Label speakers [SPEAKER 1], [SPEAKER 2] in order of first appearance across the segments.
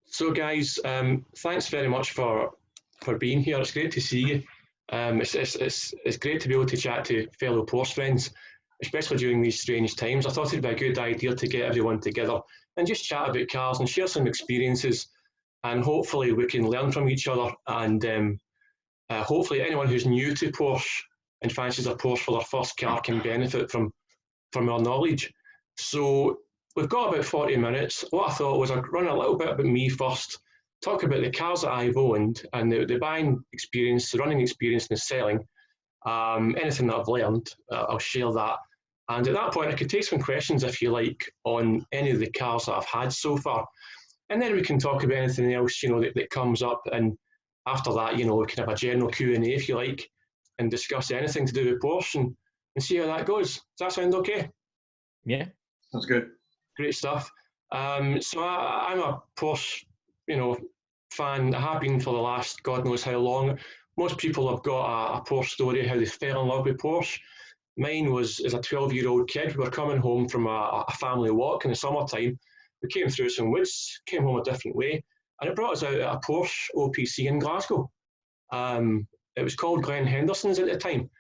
[SPEAKER 1] So, guys, thanks very much for being here. It's great to see you. It's great to be able to chat to fellow Porsche friends, especially during these strange times. I thought it'd be a good idea to get everyone together and just chat about cars and share some experiences, and hopefully we can learn from each other. And hopefully anyone who's new to Porsche and fancies a Porsche for their first car can benefit from our knowledge. So we've got about 40 minutes. What I thought was I'd run a little bit about me first, talk about the cars that I've owned and the buying experience, the running experience and the selling. Anything that I've learned, I'll share that. And at that point, I could take some questions, if you like, on any of the cars that I've had so far. And then we can talk about anything else, that comes up. And after that, we can have a general Q&A, if you like, and discuss anything to do with Porsche and see how that goes. Does that sound okay?
[SPEAKER 2] Yeah.
[SPEAKER 3] Sounds good.
[SPEAKER 1] Great stuff. So I'm a Porsche, fan. I have been for the last God knows how long. Most people have got a Porsche story, how they fell in love with Porsche. Mine was as a 12-year-old kid. We were coming home from a family walk in the summertime. We came through some woods, came home a different way, and it brought us out at a Porsche OPC in Glasgow. It was called Glen Henderson's at the time.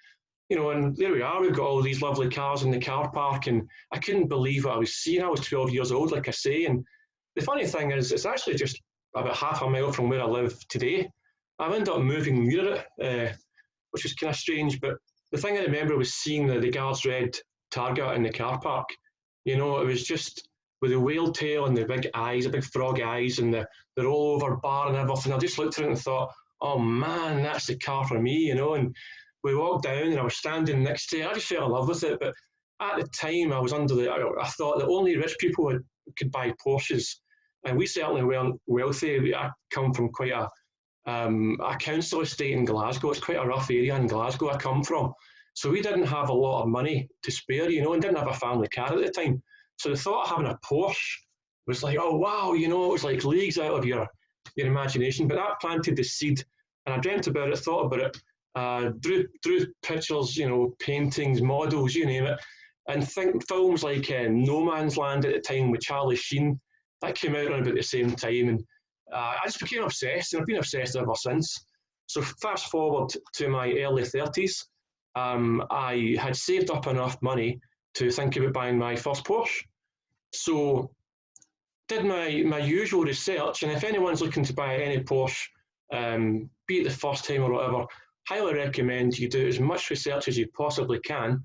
[SPEAKER 1] And there we are, we've got all these lovely cars in the car park, and I couldn't believe what I was seeing. I was 12 years old, like I say, and the funny thing is, it's actually just about half a mile from where I live today. I ended up moving near it, which was kind of strange, but the thing I remember was seeing the guard's red Targa in the car park. It was just with the whale tail and the big eyes, the big frog eyes, and the rollover bar and everything. I just looked at it and thought, oh man, that's the car for me, and we walked down and I was standing next to it. I just fell in love with it. But at the time, I thought that only rich people could buy Porsches. And we certainly weren't wealthy. I come from quite a council estate in Glasgow. It's quite a rough area in Glasgow I come from. So we didn't have a lot of money to spare, and didn't have a family car at the time. So the thought of having a Porsche was like, oh, wow, it was like leagues out of your imagination. But that planted the seed. And I dreamt about it, thought about it. Drew pictures, paintings, models, you name it, and think films like No Man's Land at the time with Charlie Sheen, that came out around about the same time, and I just became obsessed, and I've been obsessed ever since. So fast forward to my early 30s, I had saved up enough money to think about buying my first Porsche. So did my usual research, and if anyone's looking to buy any Porsche, be it the first time or whatever, highly recommend you do as much research as you possibly can.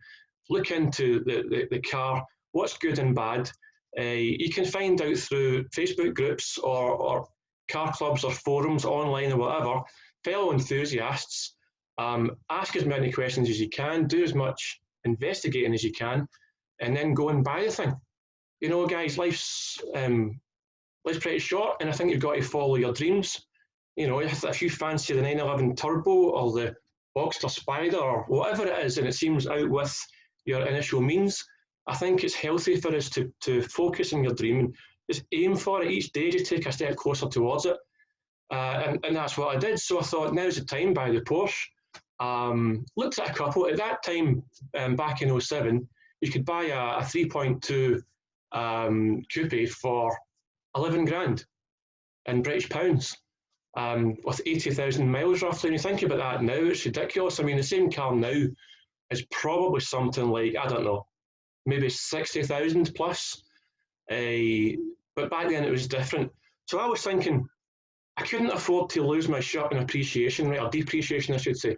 [SPEAKER 1] Look into the car, what's good and bad. You can find out through Facebook groups or car clubs or forums online or whatever, fellow enthusiasts. Ask as many questions as you can, do as much investigating as you can, and then go and buy the thing. Guys, life's pretty short, and I think you've got to follow your dreams. If you fancy the 911 Turbo or the Boxster Spider or whatever it is, and it seems out with your initial means, I think it's healthy for us to focus on your dream and just aim for it each day, just take a step closer towards it. And that's what I did. So I thought, now's the time, buy the Porsche. Looked at a couple. At that time, back in 2007, you could buy a 3.2 coupe for 11 grand in British pounds. With 80,000 miles roughly. And you think about that now, it's ridiculous. I mean, the same car now is probably something like, I don't know, maybe 60,000 plus. But back then it was different. So I was thinking, I couldn't afford to lose my shot in appreciation rate, or depreciation, I should say.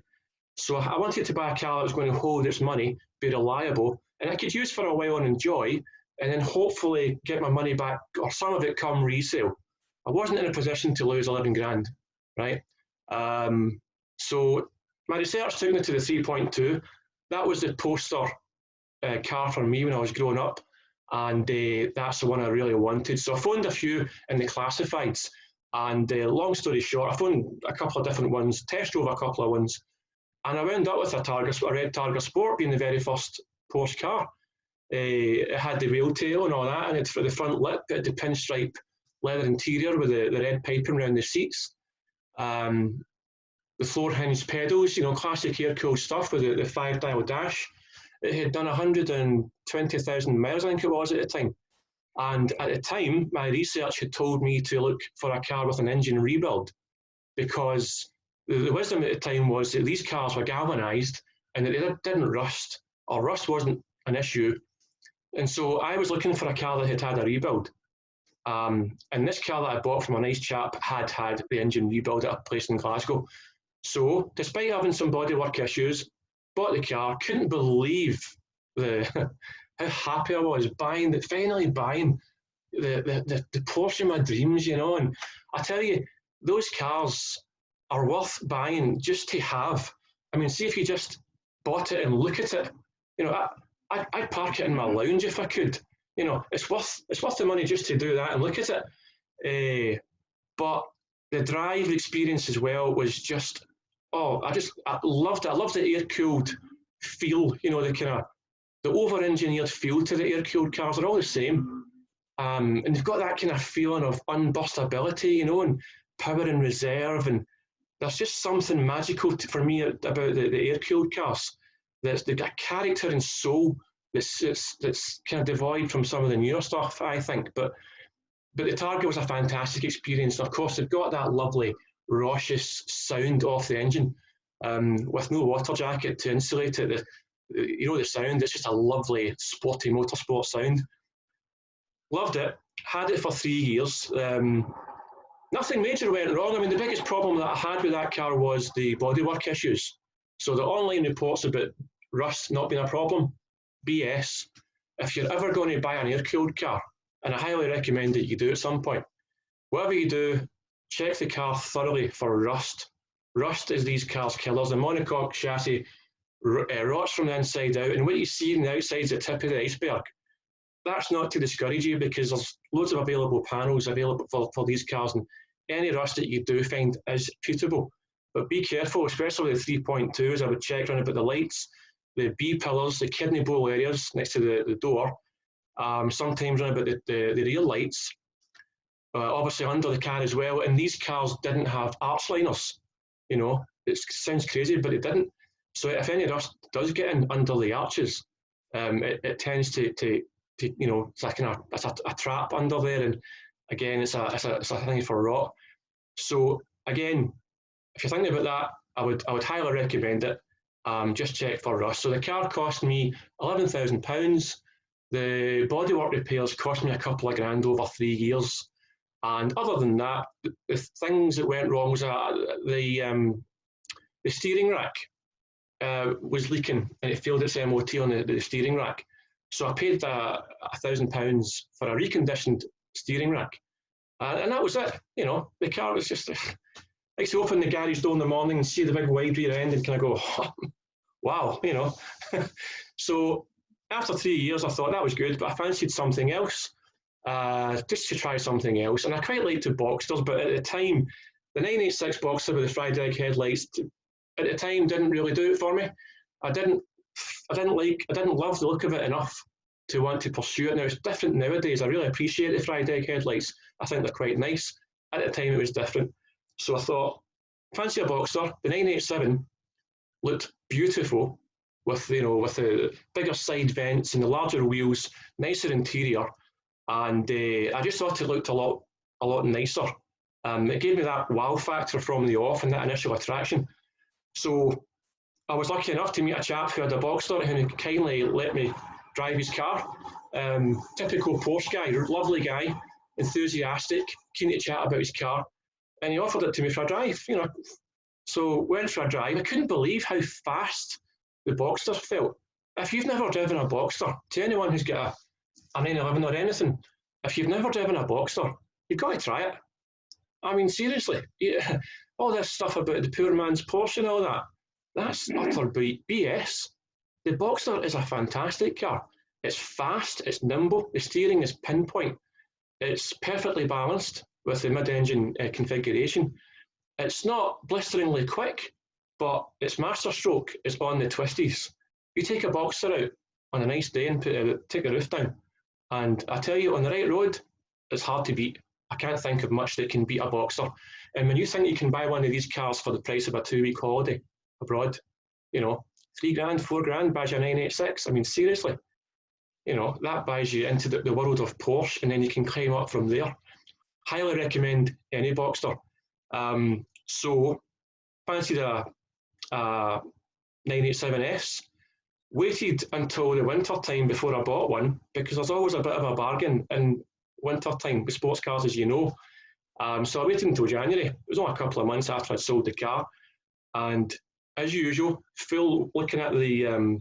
[SPEAKER 1] So I wanted to buy a car that was going to hold its money, be reliable, and I could use for a while and enjoy, and then hopefully get my money back, or some of it come resale. I wasn't in a position to lose 11 grand, right? So my research took me to the 3.2. That was the poster car for me when I was growing up, and that's the one I really wanted. So I phoned a few in the classifieds, and long story short, I phoned a couple of different ones, test drove a couple of ones, and I wound up with a red Targa Sport being the very first Porsche car. It had the wheel tail and all that, and it's for the front lip, it had the pinstripe leather interior with the red piping around the seats. The floor hinged pedals, classic air-cooled stuff with the 5-dial dash. It had done 120,000 miles, I think it was at the time. And at the time, my research had told me to look for a car with an engine rebuild, because the wisdom at the time was that these cars were galvanised and that they didn't rust, or rust wasn't an issue. And so I was looking for a car that had had a rebuild. And this car that I bought from a nice chap had the engine rebuild at a place in Glasgow. So despite having some bodywork issues, bought the car, couldn't believe how happy I was finally buying the Porsche of my dreams, you know. And I tell you, those cars are worth buying just to have. I mean, see if you just bought it and look at it. You know, I'd park it in my lounge if I could. You know, it's worth the money just to do that and look at it. But the drive experience as well was just, I loved it. I loved the air-cooled feel, you know, the over-engineered feel to the air-cooled cars are all the same. And they've got that kind of feeling of unburstability, you know, and power in reserve. And there's just something magical for me about the air-cooled cars. They've got character and soul that's kind of devoid from some of the newer stuff, I think. But the Targa was a fantastic experience. And of course, they've got that lovely raucous sound off the engine with no water jacket to insulate it. You know, the sound, it's just a lovely sporty motorsport sound. Loved it. Had it for 3 years. Nothing major went wrong. I mean, the biggest problem that I had with that car was the bodywork issues. So the online reports about rust not being a problem, BS. If you're ever going to buy an air-cooled car, and I highly recommend that you do at some point, whatever you do, check the car thoroughly for rust. Rust is these cars' killers. The monocoque chassis rots from the inside out, and what you see on the outside is the tip of the iceberg. That's not to discourage you, because there's loads of available panels available for these cars, and any rust that you do find is treatable. But be careful, especially the 3.2s. I would check around about the lights, the B-pillars, the kidney bowl areas next to the door, sometimes around about the rear lights, obviously under the car as well. And these cars didn't have arch liners. You know, it sounds crazy, but it didn't. So if any rust does get in under the arches, it tends to you know, it's a trap under there, and again, it's a thing for rot. So again, if you're thinking about that, I would highly recommend it. Just check for rust. So the car cost me £11,000. The bodywork repairs cost me a couple of grand over 3 years. And other than that, the things that went wrong was the steering rack was leaking, and it failed its MOT on the steering rack. So I paid £1,000 for a reconditioned steering rack. And that was it. You know, the car was just, I used to open the garage door in the morning and see the big wide rear end and kind of go, oh, wow, you know. So after 3 years, I thought that was good, but I fancied something else, just to try something else. And I quite liked the Boxsters, but at the time, the 986 Boxster with the fried egg headlights, at the time, didn't really do it for me. I didn't love the look of it enough to want to pursue it. Now, it's different nowadays. I really appreciate the fried egg headlights. I think they're quite nice. At the time, it was different. So I thought, fancy a Boxster. The 987 looked beautiful with the bigger side vents and the larger wheels, nicer interior, and I just thought it looked a lot nicer. It gave me that wow factor from the off and that initial attraction. So I was lucky enough to meet a chap who had a Boxster who kindly let me drive his car. Typical Porsche guy, lovely guy, enthusiastic, keen to chat about his car, and he offered it to me for a drive. You know, so went for a drive. I couldn't believe how fast the Boxster felt. If you've never driven a Boxster, to anyone who's got a 911 or anything, if you've never driven a Boxster, you've got to try it. I mean, seriously, all this stuff about the poor man's Porsche and all that, that's utter BS. The Boxster is a fantastic car. It's fast, it's nimble, the steering is pinpoint, it's perfectly balanced with the mid-engine configuration. It's not blisteringly quick, but its masterstroke is on the twisties. You take a Boxster out on a nice day and take the roof down, and I tell you, on the right road, it's hard to beat. I can't think of much that can beat a Boxster. And when you think you can buy one of these cars for the price of a 2-week holiday abroad, you know, 3 grand, 4 grand, buys your 986. I mean, seriously, that buys you into the world of Porsche, and then you can climb up from there. Highly recommend any Boxster. So fancied a 987S. Waited until the winter time before I bought one, because there's always a bit of a bargain in winter time with sports cars, as you know. So I waited until January. It was only a couple of months after I'd sold the car, and as usual, full looking at the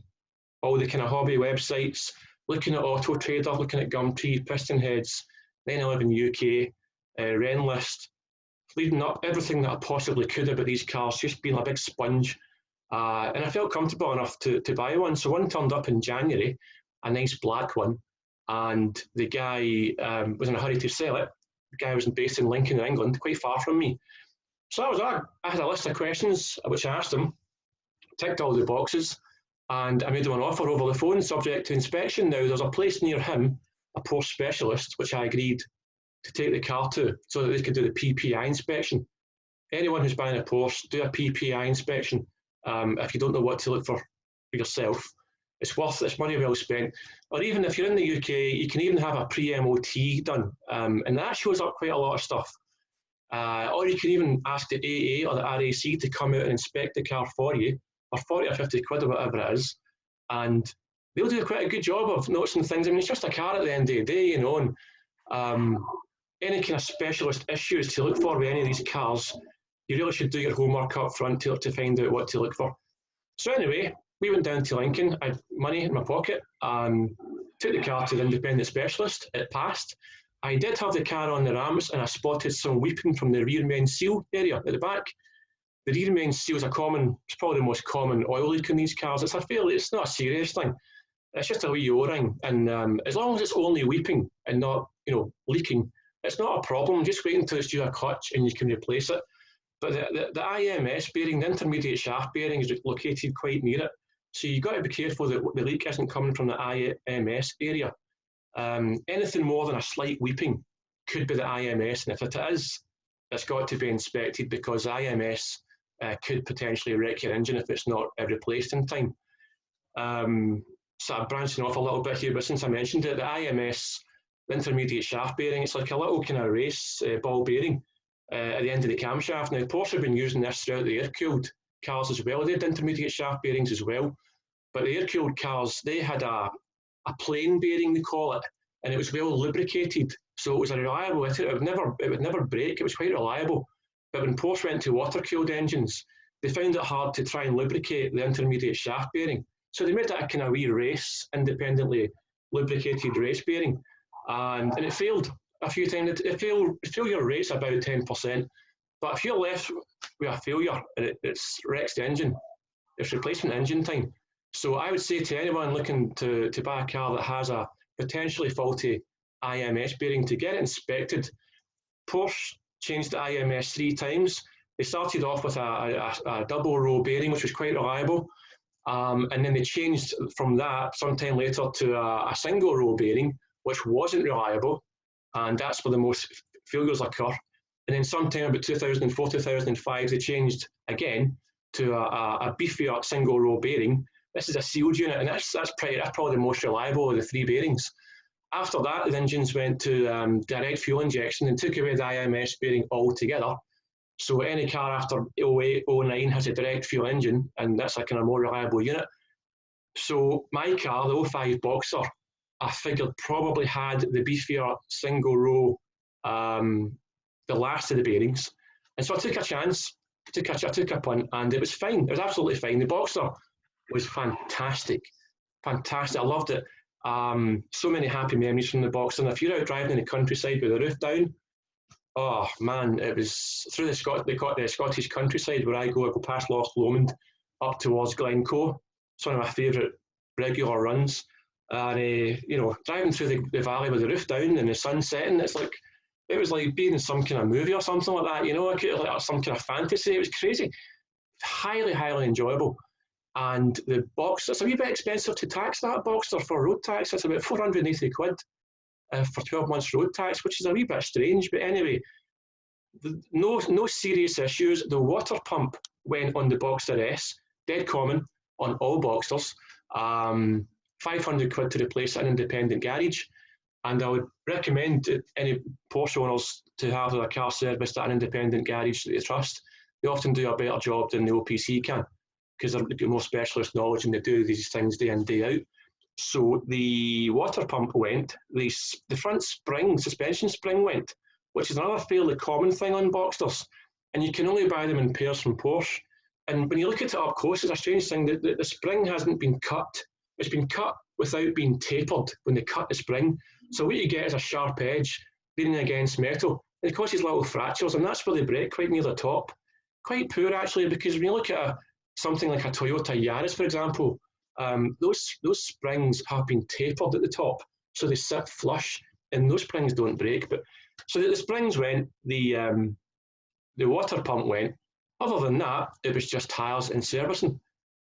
[SPEAKER 1] all the kind of hobby websites, looking at Auto Trader, looking at Gumtree, Piston Heads, 911 UK, Renlist, reading up everything that I possibly could about these cars, just being a big sponge. And I felt comfortable enough to buy one. So one turned up in January, a nice black one, and the guy was in a hurry to sell it. The guy was based in Lincoln, England, quite far from me. So that was that. I had a list of questions which I asked him, ticked all the boxes, and I made him an offer over the phone, subject to inspection. Now, there's a place near him, a Porsche specialist, which I agreed to take the car to so that they could do the PPI inspection. Anyone who's buying a Porsche, do a PPI inspection. If you don't know what to look for yourself, it's money well spent. Or even if you're in the UK, you can even have a pre-MOT done, and that shows up quite a lot of stuff. Or you can even ask the AA or the RAC to come out and inspect the car for you for 40 or 50 quid or whatever it is, and they'll do quite a good job of noticing things. I mean, it's just a car at the end of the day, and any kind of specialist issues to look for with any of these cars, you really should do your homework up front to find out what to look for. So anyway, we went down to Lincoln. I had money in my pocket, took the car to the independent specialist. It passed. I did have the car on the ramps, and I spotted some weeping from the rear main seal area at the back. The rear main seal is it's probably the most common oil leak in these cars. It's not a serious thing. It's just a wee O-ring, and as long as it's only weeping and not, leaking, it's not a problem. Just wait until it's due a clutch and you can replace it. But the IMS bearing, the intermediate shaft bearing, is located quite near it. So you've got to be careful that the leak isn't coming from the IMS area. Anything more than a slight weeping could be the IMS, and if it is, it's got to be inspected, because the IMS could potentially wreck your engine if it's not replaced in time. So I'm branching off a little bit here, but since I mentioned it, the IMS, the intermediate shaft bearing, it's like a little kind of race ball bearing at the end of the camshaft. Now, Porsche have been using this throughout the air-cooled cars as well. They had intermediate shaft bearings as well, but the air-cooled cars, they had a plain bearing, they call it, and it was well lubricated, so it was a reliable. It would never break. It was quite reliable. But when Porsche went to water-cooled engines, they found it hard to try and lubricate the intermediate shaft bearing. So they made that a kind of wee race, independently lubricated race bearing, and it failed a few times. Failure rate's about 10%, but if you're left with a failure, it wrecks the engine. It's replacement engine time. So I would say to anyone looking to buy a car that has a potentially faulty IMS bearing, to get it inspected. Porsche changed the IMS 3 times. They started off with a double row bearing, which was quite reliable. And then they changed from that sometime later to a single row bearing, which wasn't reliable. And that's where the most failures occur. And then sometime about 2004, 2005, they changed again to a beefier single row bearing. This is a sealed unit, and that's probably the most reliable of the 3 bearings. After that, the engines went to direct fuel injection and took away the IMS bearing altogether. So any car after 08, 09 has a direct fuel engine, and that's a kind of more reliable unit. So my car, the 05 Boxer, I figured probably had the beefier single row, the last of the bearings. And so I took a chance, I took a punt, and it was fine. It was absolutely fine. The Boxer was fantastic. Fantastic. I loved it. So many happy memories from the Boxer. And if you're out driving in the countryside with the roof down, oh man, it was through the Scottish countryside where I go past Loch Lomond up towards Glencoe. It's one of my favourite regular runs. And driving through the valley with the roof down and the sun setting, it was like being in some kind of movie or something like that, like some kind of fantasy. It was crazy. Highly, highly enjoyable. And the Boxer, it's a wee bit expensive to tax that Boxer for road tax. It's about 480 quid for 12 months road tax, which is a wee bit strange. But anyway, no serious issues. The water pump went on the Boxer S, dead common on all Boxers. £500 to replace an independent garage. And I would recommend any Porsche owners to have their car serviced at an independent garage that they trust. They often do a better job than the OPC can, because they've got more specialist knowledge and they do these things day in, day out. So the water pump went, the front spring, suspension spring went, which is another fairly common thing on Boxsters. And you can only buy them in pairs from Porsche. And when you look at it up close, it's a strange thing that the spring hasn't been cut. It's been cut without being tapered when they cut the spring. So what you get is a sharp edge leaning against metal. And it causes little fractures, and that's where they break, quite near the top. Quite poor, actually, because when you look at something like a Toyota Yaris, for example, those springs have been tapered at the top, so they sit flush, and those springs don't break. But so the springs went, the water pump went. Other than that, it was just tyres and servicing,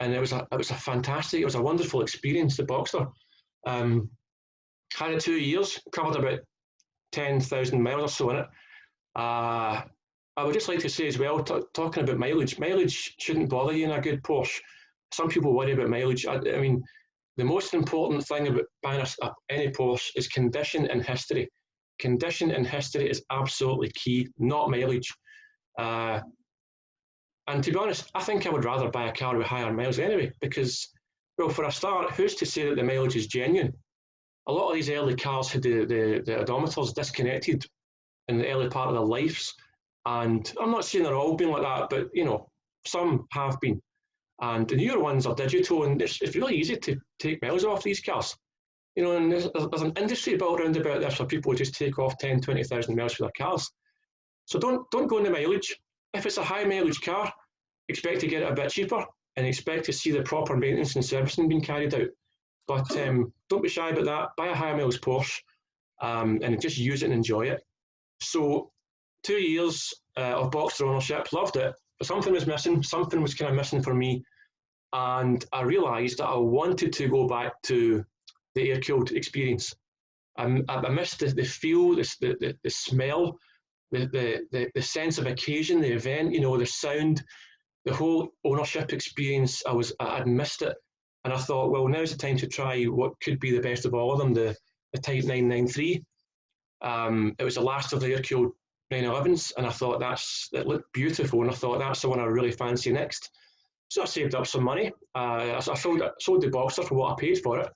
[SPEAKER 1] and it was a wonderful experience. The Boxster had it 2 years, covered about 10,000 miles or so in it. I would just like to say as well, talking about mileage shouldn't bother you in a good Porsche. Some people worry about mileage. I mean, the most important thing about buying any Porsche is condition and history. Condition and history is absolutely key, not mileage. And to be honest, I think I would rather buy a car with higher miles anyway, because, well, for a start, who's to say that the mileage is genuine? A lot of these early cars had the odometers disconnected in the early part of their lives. And I'm not saying they're all been like that, but, you know, some have been. And the newer ones are digital, and it's really easy to take miles off these cars. You know, and there's an industry built around about this where people just take off 10, 20,000 miles for their cars. So don't go on the mileage. If it's a high mileage car, expect to get it a bit cheaper and expect to see the proper maintenance and servicing being carried out. But don't be shy about that. Buy a high miles Porsche and just use it and enjoy it. So 2 years of Boxster ownership, loved it, but something was missing. Something was kind of missing for me. And I realised that I wanted to go back to the air-cooled experience. I missed the feel, the smell, the sense of occasion, the event, you know, the sound, the whole ownership experience. I'd missed it. And I thought, well, now's the time to try what could be the best of all of them, the Type 993. It was the last of the air-cooled 911s, and I thought it looked beautiful, and I thought that's the one I really fancy next. So I saved up some money. I sold the Boxster for what I paid for it.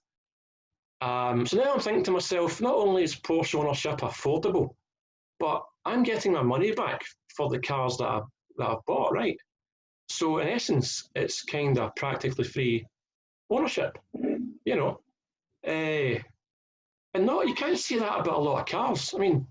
[SPEAKER 1] So now I'm thinking to myself, not only is Porsche ownership affordable, but I'm getting my money back for the cars that I've bought, right? So in essence, it's kind of practically free ownership, you know. And no, you can't say that about a lot of cars. I mean,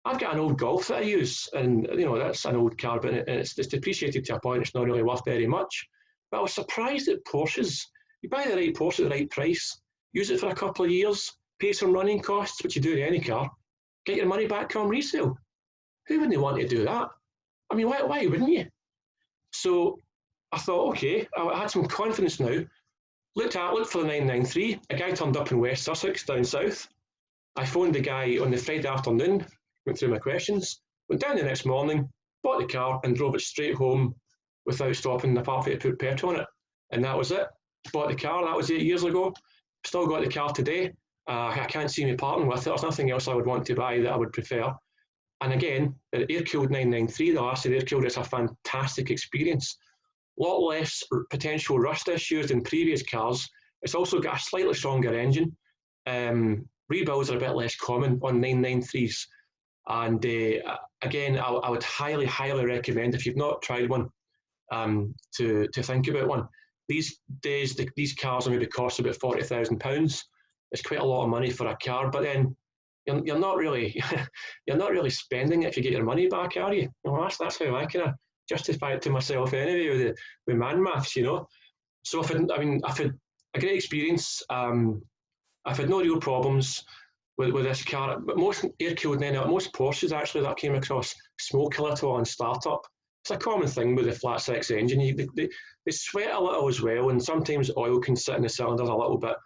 [SPEAKER 1] I've got an old Golf that I use, and you know that's an old car, but it's depreciated to a point it's not really worth very much. But I was surprised at Porsches. You buy the right Porsche at the right price, use it for a couple of years, pay some running costs, which you do in any car, get your money back on resale. Who wouldn't want to do that? I mean, why wouldn't you? So I thought, okay, I had some confidence now. Looked for the 993. A guy turned up in West Sussex, down south. I phoned the guy on the Friday afternoon, went through my questions, went down the next morning, bought the car and drove it straight home without stopping apart from to put petrol on it. And that was it. Bought the car, that was 8 years ago. Still got the car today. I can't see me parting with it. There's nothing else I would want to buy that I would prefer. And again, the air-cooled 993, the last air-cooled, it's a fantastic experience. A lot less potential rust issues than previous cars. It's also got a slightly stronger engine. Rebuilds are a bit less common on 993s. And again, I would highly, highly recommend, if you've not tried one, to think about one. These days, these cars are maybe cost about £40,000. It's quite a lot of money for a car, but then you're not really spending it if you get your money back, are you? Well, that's how I kind of justify it to myself anyway with man maths, you know. So I've had a great experience. I've had no real problems with this car. But most air-cooled most Porsches actually that I came across smoke a little on startup. It's a common thing with the flat six engine. They sweat a little as well, and sometimes oil can sit in the cylinders a little bit.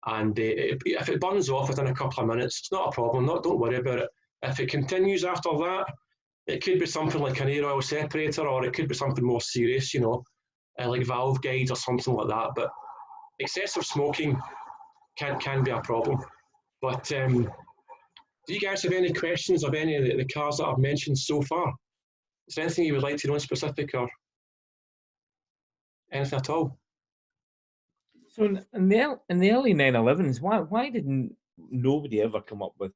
[SPEAKER 1] And if it burns off within a couple of minutes, it's not a problem. Don't worry about it. If it continues after that, it could be something like an air oil separator, or it could be something more serious, you know, like valve guides or something like that. But excessive smoking can be a problem. But do you guys have any questions of any of the cars that I've mentioned so far? Is there anything you would like to know in specific or anything at all?
[SPEAKER 2] So in the early 911s, why didn't nobody ever come up with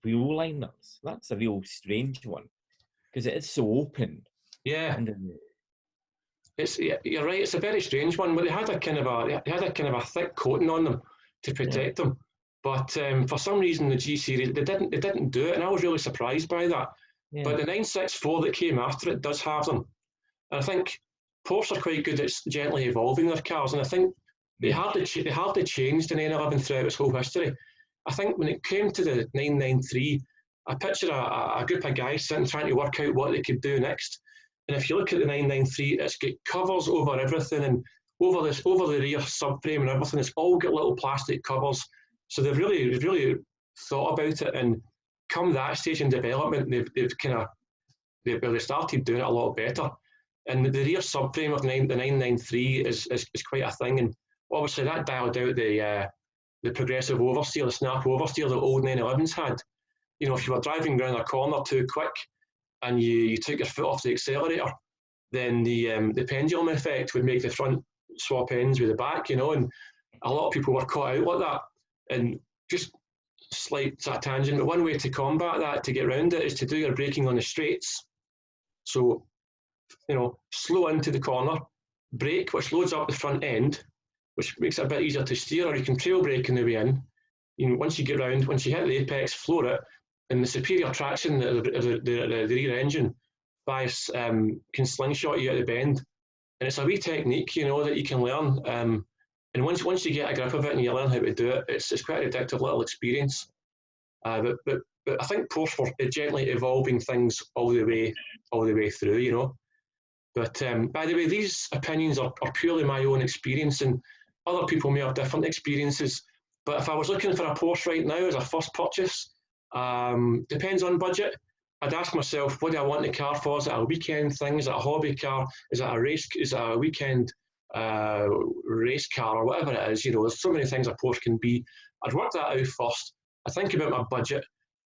[SPEAKER 2] wheel liners? That's a real strange one, because it is so open.
[SPEAKER 1] Yeah.
[SPEAKER 2] And
[SPEAKER 1] You're right. It's a very strange one. But they had a kind of a thick coating on them to protect them. But for some reason, the G series they didn't do it, and I was really surprised by that. Yeah. But the 964 that came after it does have them, and I think Porsche are quite good at gently evolving their cars, and I think they hardly changed the 911 throughout its whole history. I think when it came to the 993, I pictured a group of guys sitting trying to work out what they could do next. And if you look at the 993, it's got covers over everything and over the rear subframe and everything. It's all got little plastic covers. So they've really thought about it. And come that stage in development, they started doing it a lot better. And the rear subframe of the 993 is quite a thing. And obviously that dialed out the progressive oversteer, the snap oversteer that old 911s had. You know, if you were driving around a corner too quick, and you took your foot off the accelerator, then the pendulum effect would make the front swap ends with the back, you know, and a lot of people were caught out like that. And just slight tangent, but one way to combat that, to get around it, is to do your braking on the straights. So, you know, slow into the corner, brake, which loads up the front end, which makes it a bit easier to steer, or you can trail brake on the way in. You know, once you get round, once you hit the apex, floor it, and the superior traction of the rear engine bias can slingshot you at the bend. And it's a wee technique, you know, that you can learn. And once you get a grip of it and you learn how to do it, it's quite an addictive little experience. But I think Porsche were gently evolving things all the way through, you know. But by the way, these opinions are purely my own experience, and other people may have different experiences. But if I was looking for a Porsche right now as a first purchase, depends on budget. I'd ask myself, what do I want the car for? Is it a weekend thing? Is it a hobby car? Is it a race? Is it a weekend race car, or whatever it is? You know, there's so many things a Porsche can be. I'd work that out first. I think about my budget,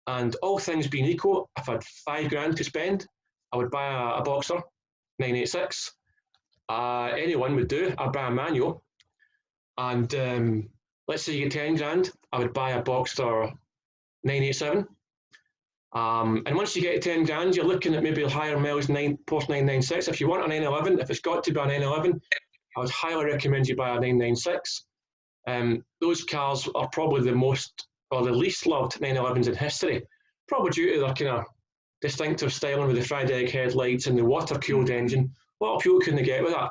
[SPEAKER 1] and all things being equal, if I had £5,000 to spend, I would buy a Boxer 986. Anyone would do. I'd buy a manual, and let's say you get £10,000, I would buy a Boxster 987. And once you get to £10,000, you're looking at maybe a higher miles Porsche 996. If you want a 911, if it's got to be a 911, I would highly recommend you buy a 996. Those cars are probably the most or the least loved 911s in history, probably due to their kind of distinctive styling with the fried egg headlights and the water-cooled engine. A lot of people couldn't get with that.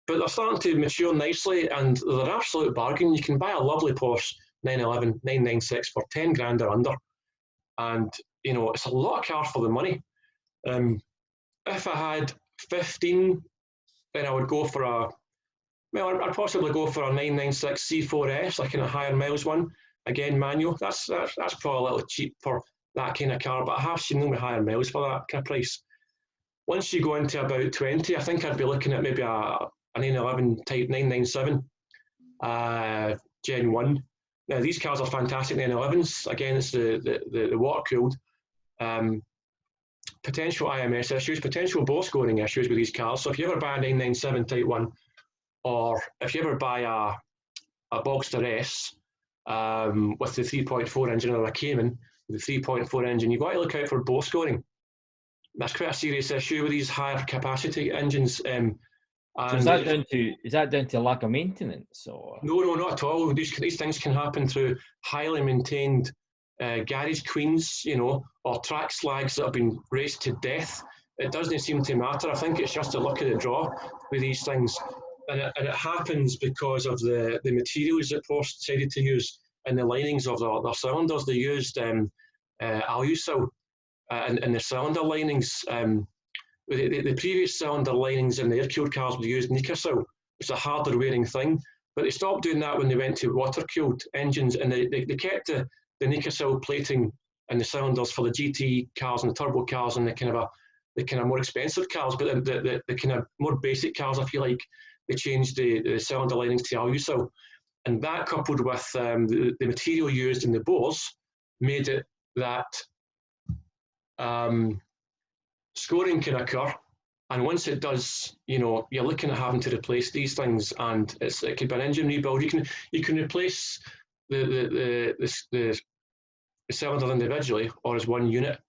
[SPEAKER 1] But they're starting to mature nicely, and they're an absolute bargain. You can buy a lovely Porsche 911, 996 for £10,000 or under. And, you know, it's a lot of car for the money. If I had 15, then I would go for I'd possibly go for a 996 C4S, like in a higher miles one. Again, manual. That's probably a little cheap for that kind of car, but I have seen them with higher miles for that kind of price. Once you go into about 20, I think I'd be looking at maybe a 911 type 997 Gen 1. Now, these cars are fantastic 911s. Again, it's the water-cooled. Potential IMS issues, potential bore scoring issues with these cars. So if you ever buy a 997 Type 1, or if you ever buy a Boxster S with the 3.4 engine, or a Cayman with the 3.4 engine, you've got to look out for bore scoring. That's quite a serious issue with these higher capacity engines.
[SPEAKER 2] So is that down to lack of maintenance, or?
[SPEAKER 1] No, not at all. These things can happen through highly maintained garage queens, you know, or track slags that have been raced to death. It doesn't seem to matter. I think it's just a luck of the draw with these things, and it happens because of the materials that Porsche decided to use and the linings of their cylinders. They used alusil in the cylinder linings. The previous cylinder linings in the air-cooled cars would use Nikasil, which is a harder wearing thing, but they stopped doing that when they went to water-cooled engines, and they kept the Nikasil plating in the cylinders for the GT cars and the turbo cars and the kind of more expensive cars, but the kind of more basic cars, I feel like, they changed the cylinder linings to alusil. And that, coupled with the material used in the bores, made it that scoring can occur. And once it does, you're looking at having to replace these things, and it could be an engine rebuild. You can replace the cylinder individually or as one unit,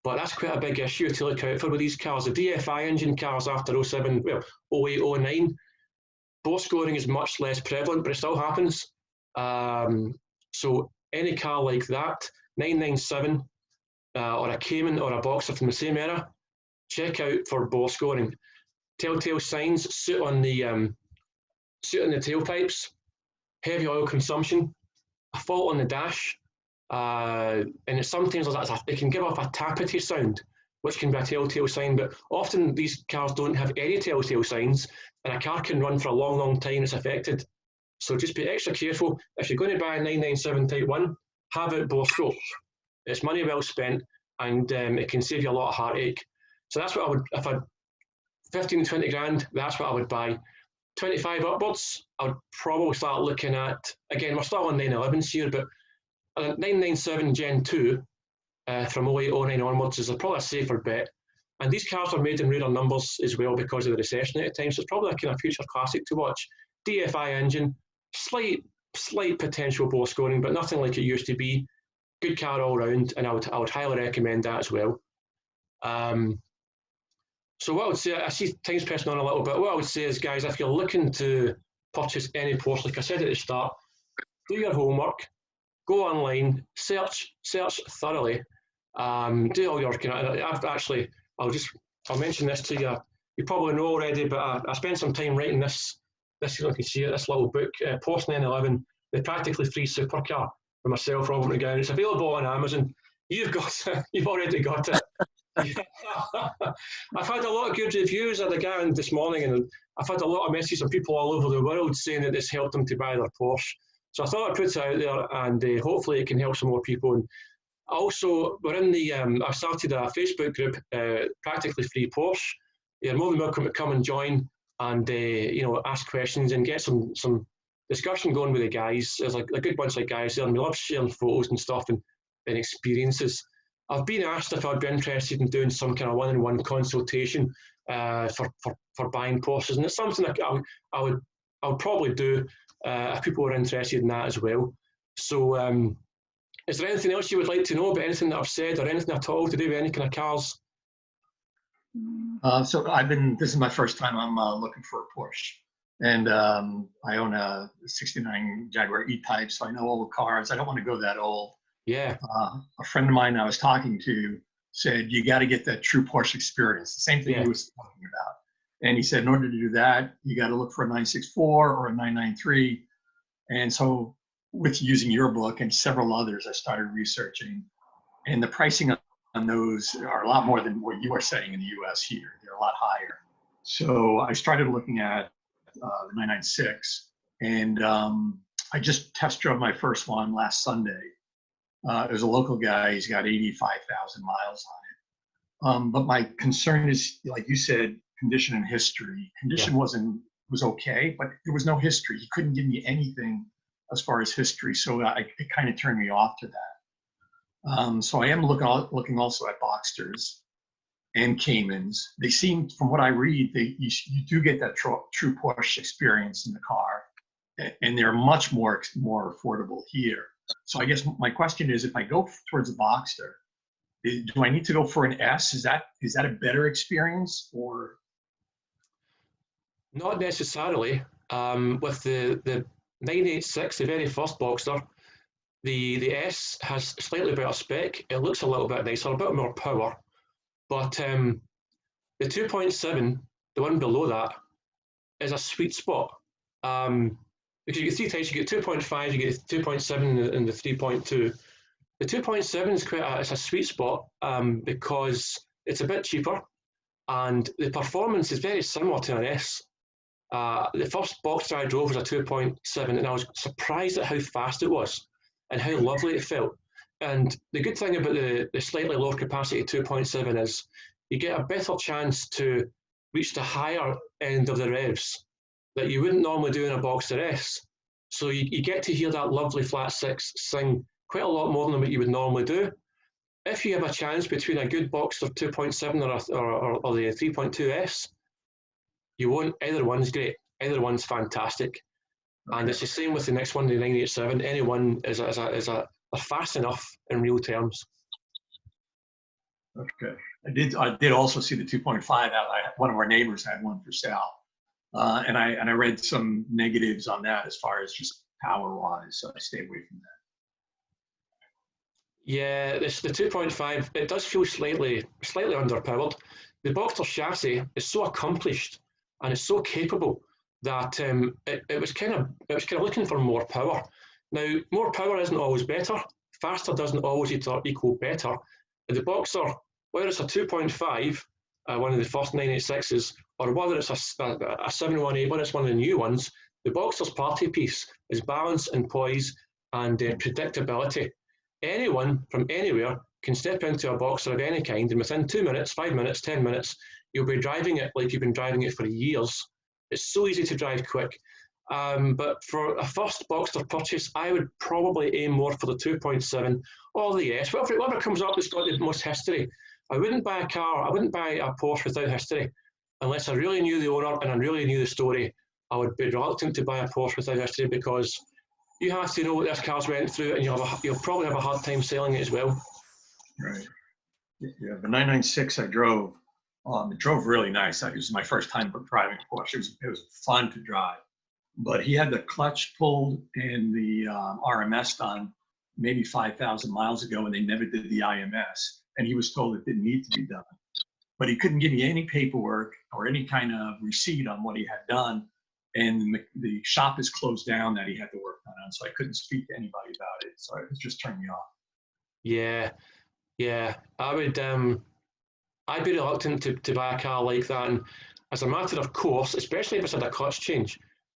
[SPEAKER 1] but that's quite a big issue to look out for with these cars. The DFI engine cars after 07, 08, 09, bore scoring is much less prevalent, but it still happens. So any car like that, 997 or a Cayman or a Boxer from the same era, check out for bore scoring. Telltale signs: soot on the tailpipes, heavy oil consumption, a fault on the dash, and sometimes it can give off a tappity sound, which can be a telltale sign. But often these cars don't have any telltale signs, and a car can run for a long, long time it's affected. So just be extra careful. If you're going to buy a 997 Type 1, have it bore scoped. It's money well spent, and it can save you a lot of heartache. So that's what I would, if I 15, 20 grand, that's what I would buy. 25 upwards, I would probably start looking at, again, we're still on 911s here, but 997 Gen 2 from 08, 09 onwards is probably a safer bet. And these cars are made in rarer numbers as well because of the recession at the time, so it's probably a kind of future classic to watch. DFI engine, slight potential bore scoring, but nothing like it used to be. Good car all round, and I would highly recommend that as well. So what I would say, I see time's pressing on a little bit. What I would say is, guys, if you're looking to purchase any Porsche, like I said at the start, do your homework, go online, search thoroughly, do all your I'll mention this to you. You probably know already, but I spent some time writing this. You can see it, this little book, Porsche 911, the practically free supercar, for myself, Robert McGowan. It's available on Amazon. You've already got it. I've had a lot of good reviews. I had a guy on this morning, and I've had a lot of messages from people all over the world saying that it's helped them to buy their Porsche. So I thought I'd put it out there, and hopefully it can help some more people. And also, we're in the, I've started a Facebook group, Practically Free Porsche. You're more than welcome to come and join and ask questions and get some discussion going with the guys. There's like a good bunch of guys there, and we love sharing photos and stuff and experiences. I've been asked if I'd be interested in doing some kind of one-on-one consultation for buying Porsches, and it's something I would probably do if people were interested in that as well. So is there anything else you would like to know about anything that I've said, or anything at all to do with any kind of cars?
[SPEAKER 3] So this is my first time I'm looking for a Porsche, and I own a '69 Jaguar E-Type, so I know old cars. I don't want to go that old.
[SPEAKER 1] Yeah.
[SPEAKER 3] A friend of mine I was talking to said, you got to get that true Porsche experience. The same thing he was talking about. And he said, in order to do that, you got to look for a 964 or a 993. And so with using your book and several others, I started researching, and the pricing on those are a lot more than what you are saying in the US here. They're a lot higher. So I started looking at the 996, and I just test drove my first one last Sunday. It was a local guy. He's got 85,000 miles on it. But my concern is, like you said, condition and history. Condition was okay, but there was no history. He couldn't give me anything as far as history, so it kind of turned me off to that. So I am looking also at Boxsters and Caymans. They seem, from what I read, you do get that true Porsche experience in the car, and they're much more affordable here. So I guess my question is, if I go towards a Boxster, do I need to go for an S? Is that a better experience, or?
[SPEAKER 1] Not necessarily. With the 986, the very first Boxster, the S has slightly better spec. It looks a little bit nicer, a bit more power. But the 2.7, the one below that, is a sweet spot. Because you get three types, you get 2.5, you get 2.7 and the 3.2. The 2.7 is it's a sweet spot because it's a bit cheaper, and the performance is very similar to an S. The first Boxster I drove was a 2.7, and I was surprised at how fast it was and how lovely it felt. And the good thing about the slightly lower capacity 2.7 is you get a better chance to reach the higher end of the revs that you wouldn't normally do in a Boxster S. So you get to hear that lovely flat six sing quite a lot more than what you would normally do. If you have a chance between a good Boxster 2.7 or the 3.2S, you won't. Either one's great. Either one's fantastic. Okay. And it's the same with the next one, the 987. Any one is a fast enough in real terms.
[SPEAKER 3] Okay. I did also see the 2.5. One of our neighbors had one for sale. And I read some negatives on that as far as just power wise, so I stay away from that.
[SPEAKER 1] Yeah, it's the 2.5. It does feel slightly underpowered. The Boxster chassis is so accomplished and it's so capable that it was kind of looking for more power. Now, more power isn't always better. Faster doesn't always equal better. But the Boxster, whether it's a 2.5, one of the first 986s, or whether it's a 718, whether it's one of the new ones, the Boxster's party piece is balance and poise and predictability. Anyone from anywhere can step into a Boxster of any kind, and within 2 minutes, 5 minutes, 10 minutes, you'll be driving it like you've been driving it for years. It's so easy to drive quick. But for a first Boxster purchase, I would probably aim more for the 2.7 or the S, whatever comes up that's got the most history. I wouldn't buy a Porsche without history. Unless I really knew the owner and I really knew the story, I would be reluctant to buy a Porsche without history, because you have to know what this car's went through, and you'll probably have a hard time selling it as well.
[SPEAKER 3] Right. Yeah, the 996 I drove. It drove really nice. It was my first time driving a Porsche. It was fun to drive. But he had the clutch pulled and the RMS done maybe 5,000 miles ago, and they never did the IMS. And he was told it didn't need to be done. But he couldn't give me any paperwork or any kind of receipt on what he had done. And the shop is closed down that he had to work on, so I couldn't speak to anybody about it. So it just turned me off.
[SPEAKER 1] Yeah. I'd be reluctant to buy a car like that. And as a matter of course, especially if it's had a clutch change,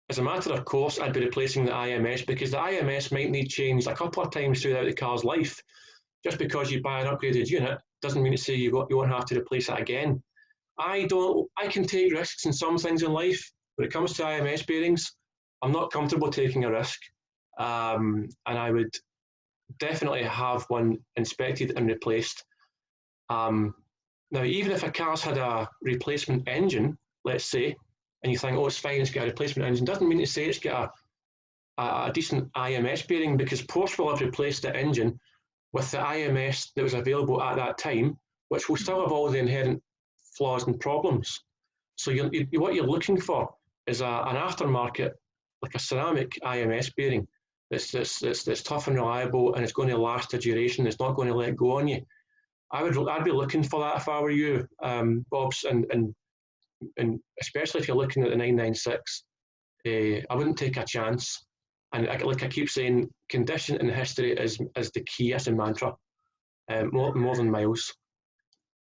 [SPEAKER 1] as a matter of course, I'd be replacing the IMS, because the IMS might need changed a couple of times throughout the car's life. Just because you buy an upgraded unit doesn't mean to say you won't have to replace it again. I can take risks in some things in life. When it comes to IMS bearings, I'm not comfortable taking a risk. And I would definitely have one inspected and replaced. Now, even if a car's had a replacement engine, let's say, and you think, oh, it's fine, it's got a replacement engine, doesn't mean to say it's got a decent IMS bearing, because Porsche will have replaced the engine with the IMS that was available at that time, which will still have all the inherent flaws and problems. So what you're looking for is an aftermarket, like a ceramic IMS bearing that's tough and reliable, and it's going to last a duration. It's not going to let go on you. I'd be looking for that if I were you, Bobs, and especially if you're looking at the 996. I wouldn't take a chance. And like I keep saying, condition and history is the key as a mantra, more than miles.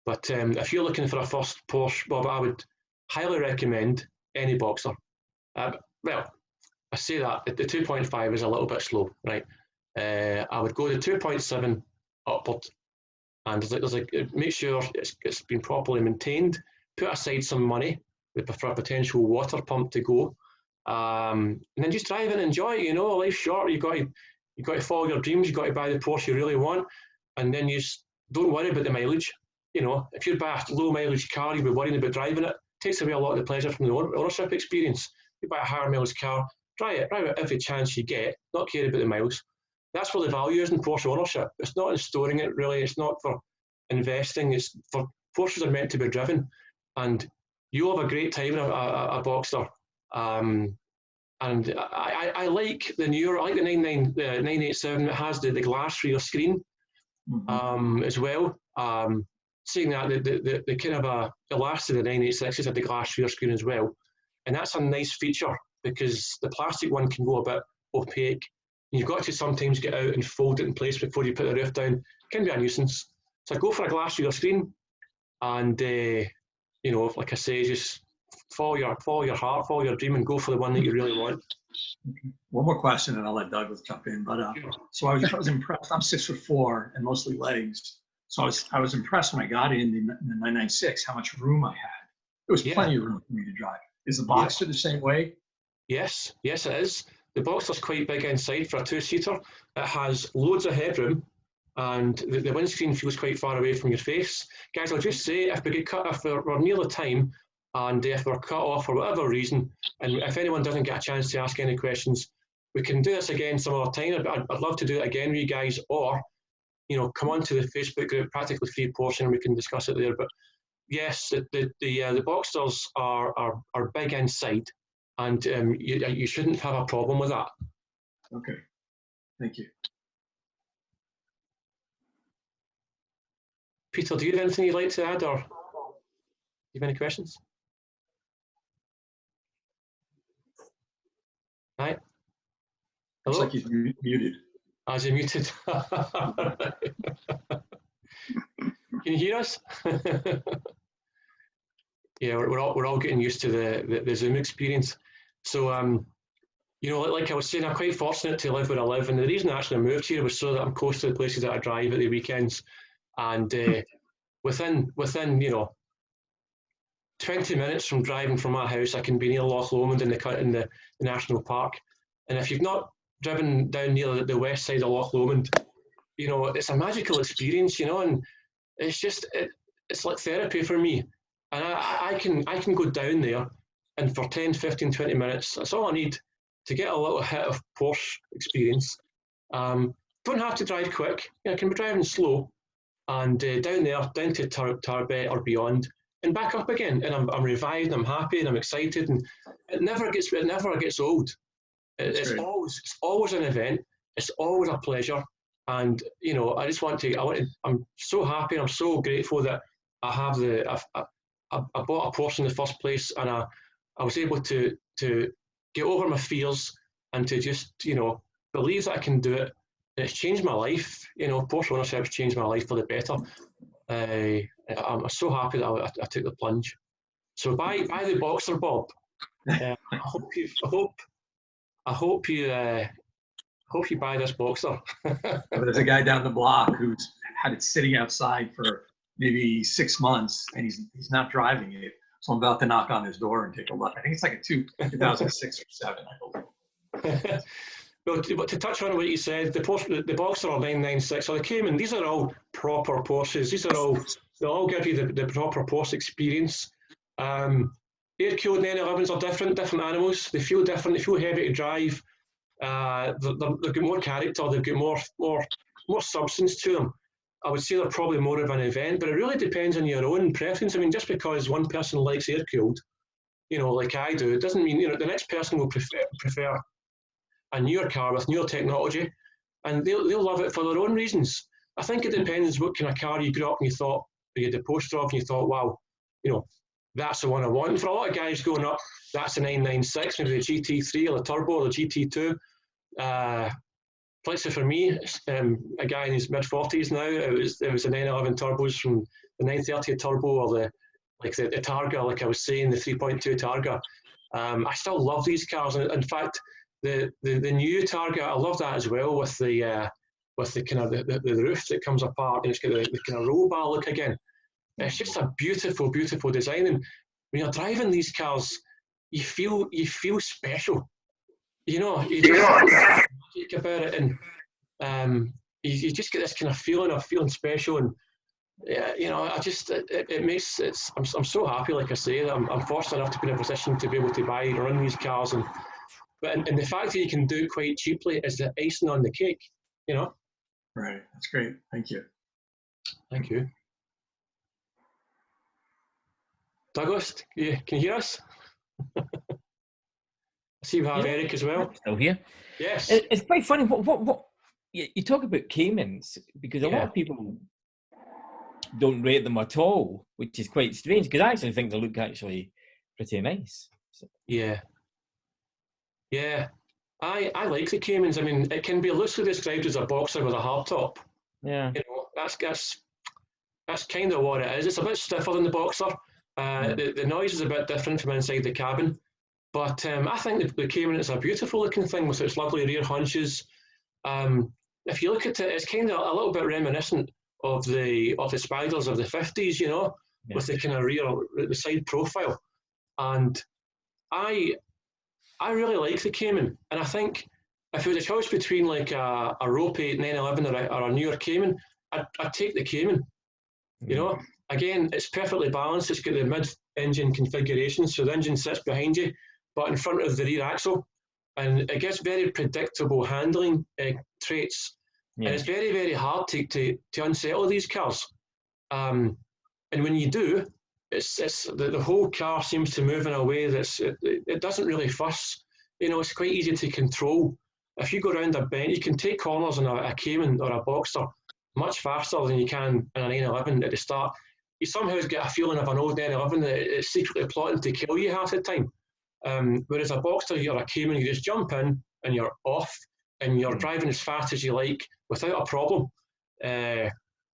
[SPEAKER 1] But if you're looking for a first Porsche, Bob, I would highly recommend any Boxster. Well, I say that the 2.5 is a little bit slow, right? I would go to 2.7 upward, and make sure it's been properly maintained. Put aside some money for a potential water pump to go, and then just drive and enjoy it. Life's short. You've got to follow your dreams. You've got to buy the Porsche you really want, and then you just don't worry about the mileage. If you buy a low mileage car, you'll be worrying about driving it. It takes away a lot of the pleasure from the ownership experience. You buy a higher mileage car, drive it every chance you get, not care about the miles. That's where the value is in Porsche ownership. It's not in storing it, really. It's not for investing. It's for Porsches are meant to be driven, and you'll have a great time in a Boxster. And I like the newer, I like the 987 that has the glass rear screen, as well. Saying that the kind of the last of the 986s had the glass rear screen as well, and that's a nice feature, because the plastic one can go a bit opaque. You've got to sometimes get out and fold it in place before you put the roof down. It can be a nuisance. So go for a glass rear screen, and like I say, just follow your heart, follow your dream, and go for the one that you really want.
[SPEAKER 3] One more question, and I'll let Douglas jump in. But so I was impressed. I'm 6'4" and mostly legs, so I was impressed when I got in the 996 how much room I had. There was plenty of room for me to drive. Is the Boxster the same way?
[SPEAKER 1] Yes, it is. The Boxster's quite big inside for a two-seater. It has loads of headroom, and the windscreen feels quite far away from your face. Guys, I'll just say, if we're near the time, and if we're cut off for whatever reason, and if anyone doesn't get a chance to ask any questions, we can do this again some other time. I'd love to do it again with you guys, or come on to the Facebook group, Practically Free Porsche, and we can discuss it there. But yes, the Boxsters are big inside, and you shouldn't have a problem with that.
[SPEAKER 3] Okay, thank you.
[SPEAKER 1] Peter, do you have anything you'd like to add, or do you have any questions? Right.
[SPEAKER 3] Looks like he's muted.
[SPEAKER 1] As you muted. Can you hear us? Yeah, we're all getting used to the Zoom experience. So, like I was saying, I'm quite fortunate to live where I live, and the reason I actually moved here was so that I'm close to the places that I drive at the weekends, and within 20 minutes from driving from my house, I can be near Loch Lomond in the national park. And if you've not driven down near the west side of Loch Lomond, it's a magical experience, and it's just it's like therapy for me. And I can go down there, and for 10, 15, 20 minutes, that's all I need to get a little hit of Porsche experience. Don't have to drive quick. I can be driving slow, and down to Tarbet or beyond, and back up again. And I'm revived, I'm happy, and I'm excited, and it never gets old. It's always an event. It's always a pleasure. And I'm so happy, and I'm so grateful that I have I bought a Porsche in the first place, and I was able to get over my fears and to just believe that I can do it. And it's changed my life. Porsche ownership has changed my life for the better. I'm so happy that I took the plunge. So buy the Boxster, Bob. I hope you buy this Boxster.
[SPEAKER 3] There's a guy down the block who's had it sitting outside for maybe 6 months, and he's not driving it. So I'm about to knock on his door and take a look. I think it's like a 2006 or 7, I believe.
[SPEAKER 1] Well, to touch on what you said, the Boxster are 996. So they came in. These are all proper Porsches. They'll all give you the proper Porsche experience. Air-cooled 911s are different animals. They feel different. They feel heavy to drive. They've got more character. They've got more substance to them. I would say they're probably more of an event, but it really depends on your own preference. I mean, just because one person likes air-cooled, like I do, it doesn't mean the next person will prefer a newer car with newer technology, and they'll love it for their own reasons. I think it depends what kind of car you grew up and you thought, you had the poster of, and you thought, wow, that's the one I want. And for a lot of guys growing up, that's the 996, maybe the GT3 or the Turbo or the GT2. Like so for me, a guy in his mid-40s now, it was the 911 turbos from the 930 Turbo or the Targa, like I was saying, the 3.2 Targa. I still love these cars. In fact, the new Targa, I love that as well, with the kind of the roof that comes apart, and it's got the kind of roll bar look again. It's just a beautiful, beautiful design. And when you're driving these cars, you feel special. You just magic about it, and you just get this kind of feeling of feeling special. And I'm so happy, like I say, that I'm fortunate enough to be in a position to be able to buy and run these cars, and the fact that you can do it quite cheaply is the icing on the cake.
[SPEAKER 3] Right, that's great. Thank you.
[SPEAKER 1] Thank you. Douglas, can you hear us? I see we have Eric as well.
[SPEAKER 2] Still here.
[SPEAKER 1] Yes.
[SPEAKER 2] It's quite funny. What you talk about Caymans, because a lot of people don't rate them at all, which is quite strange, because I actually think they look actually pretty nice. So.
[SPEAKER 1] Yeah. I like the Caymans. I mean, it can be loosely described as a Boxer with a hardtop.
[SPEAKER 2] Yeah.
[SPEAKER 1] That's kind of what it is. It's a bit stiffer than the Boxer. The noise is a bit different from inside the cabin. But I think the Cayman is a beautiful looking thing with its lovely rear hunches. If you look at it, it's kind of a little bit reminiscent of the Spiders of the 50s, with the kind of the side profile. And I I really like the Cayman, and I think if it was a choice between like a Rope 8 911 or a newer Cayman, I'd take the Cayman. You know, again, it's perfectly balanced. It's got the mid-engine configuration, so the engine sits behind you, but in front of the rear axle, and it gets very predictable handling traits, and it's very, very hard to unsettle these cars. And when you do, it's the whole car seems to move in a way it doesn't really fuss. You know, it's quite easy to control. If you go around a bend, you can take corners in a Cayman or a Boxster much faster than you can in a 911 at the start. You somehow get a feeling of an old 911 that it's secretly plotting to kill you half the time. Whereas a Boxster or a Cayman, you just jump in and you're off and you're driving as fast as you like without a problem.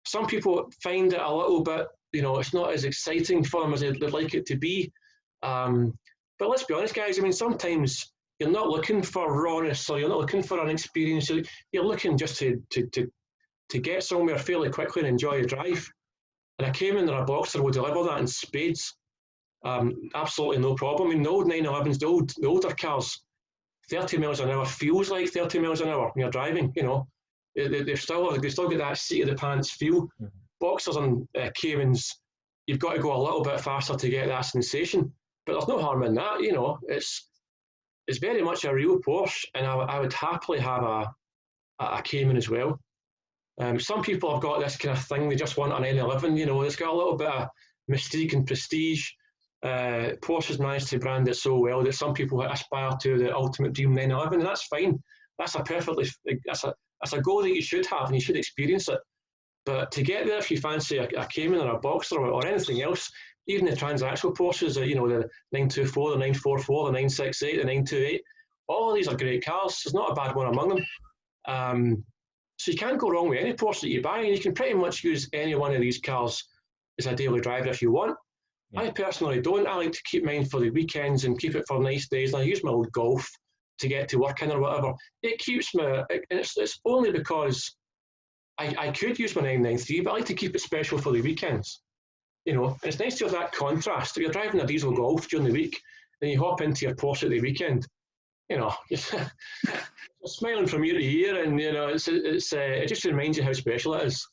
[SPEAKER 1] Some people find it a little bit, you know, it's not as exciting for them as they'd like it to be. But let's be honest, guys, I mean, sometimes you're not looking for rawness or you're not looking for an experience. You're looking just to get somewhere fairly quickly and enjoy a drive. And a Cayman or a Boxster will deliver that in spades. Absolutely no problem. I mean, the old 911s, the older cars, 30 miles an hour feels like 30 miles an hour when you're driving, you know. They've still got that seat of the pants feel. Boxers and Caymans, you've got to go a little bit faster to get that sensation. But there's no harm in that, you know. It's very much a real Porsche, and I would happily have a Cayman as well. Some people have got this kind of thing, they just want an N11, you know, it's got a little bit of mystique and prestige. Porsche has managed to brand it so well that some people aspire to the ultimate dream 911, and that's fine. That's a goal that you should have and you should experience it. But to get there, if you fancy a Cayman or a Boxster or anything else, even the transaxle Porsches, you know, the 924, the 944, the 968, the 928, all of these are great cars. There's not a bad one among them. So you can't go wrong with any Porsche that you buy, and you can pretty much use any one of these cars as a daily driver if you want. Yeah. I personally don't. I like to keep mine for the weekends and keep it for nice days, and I use my old Golf to get to work in or whatever. It keeps me, and it's only because I could use my 993, but I like to keep it special for the weekends. You know, and it's nice to have that contrast. If you're driving a diesel Golf during the week, then you hop into your Porsche at the weekend, you know, just smiling from ear to ear, and you know, it just reminds you how special it is.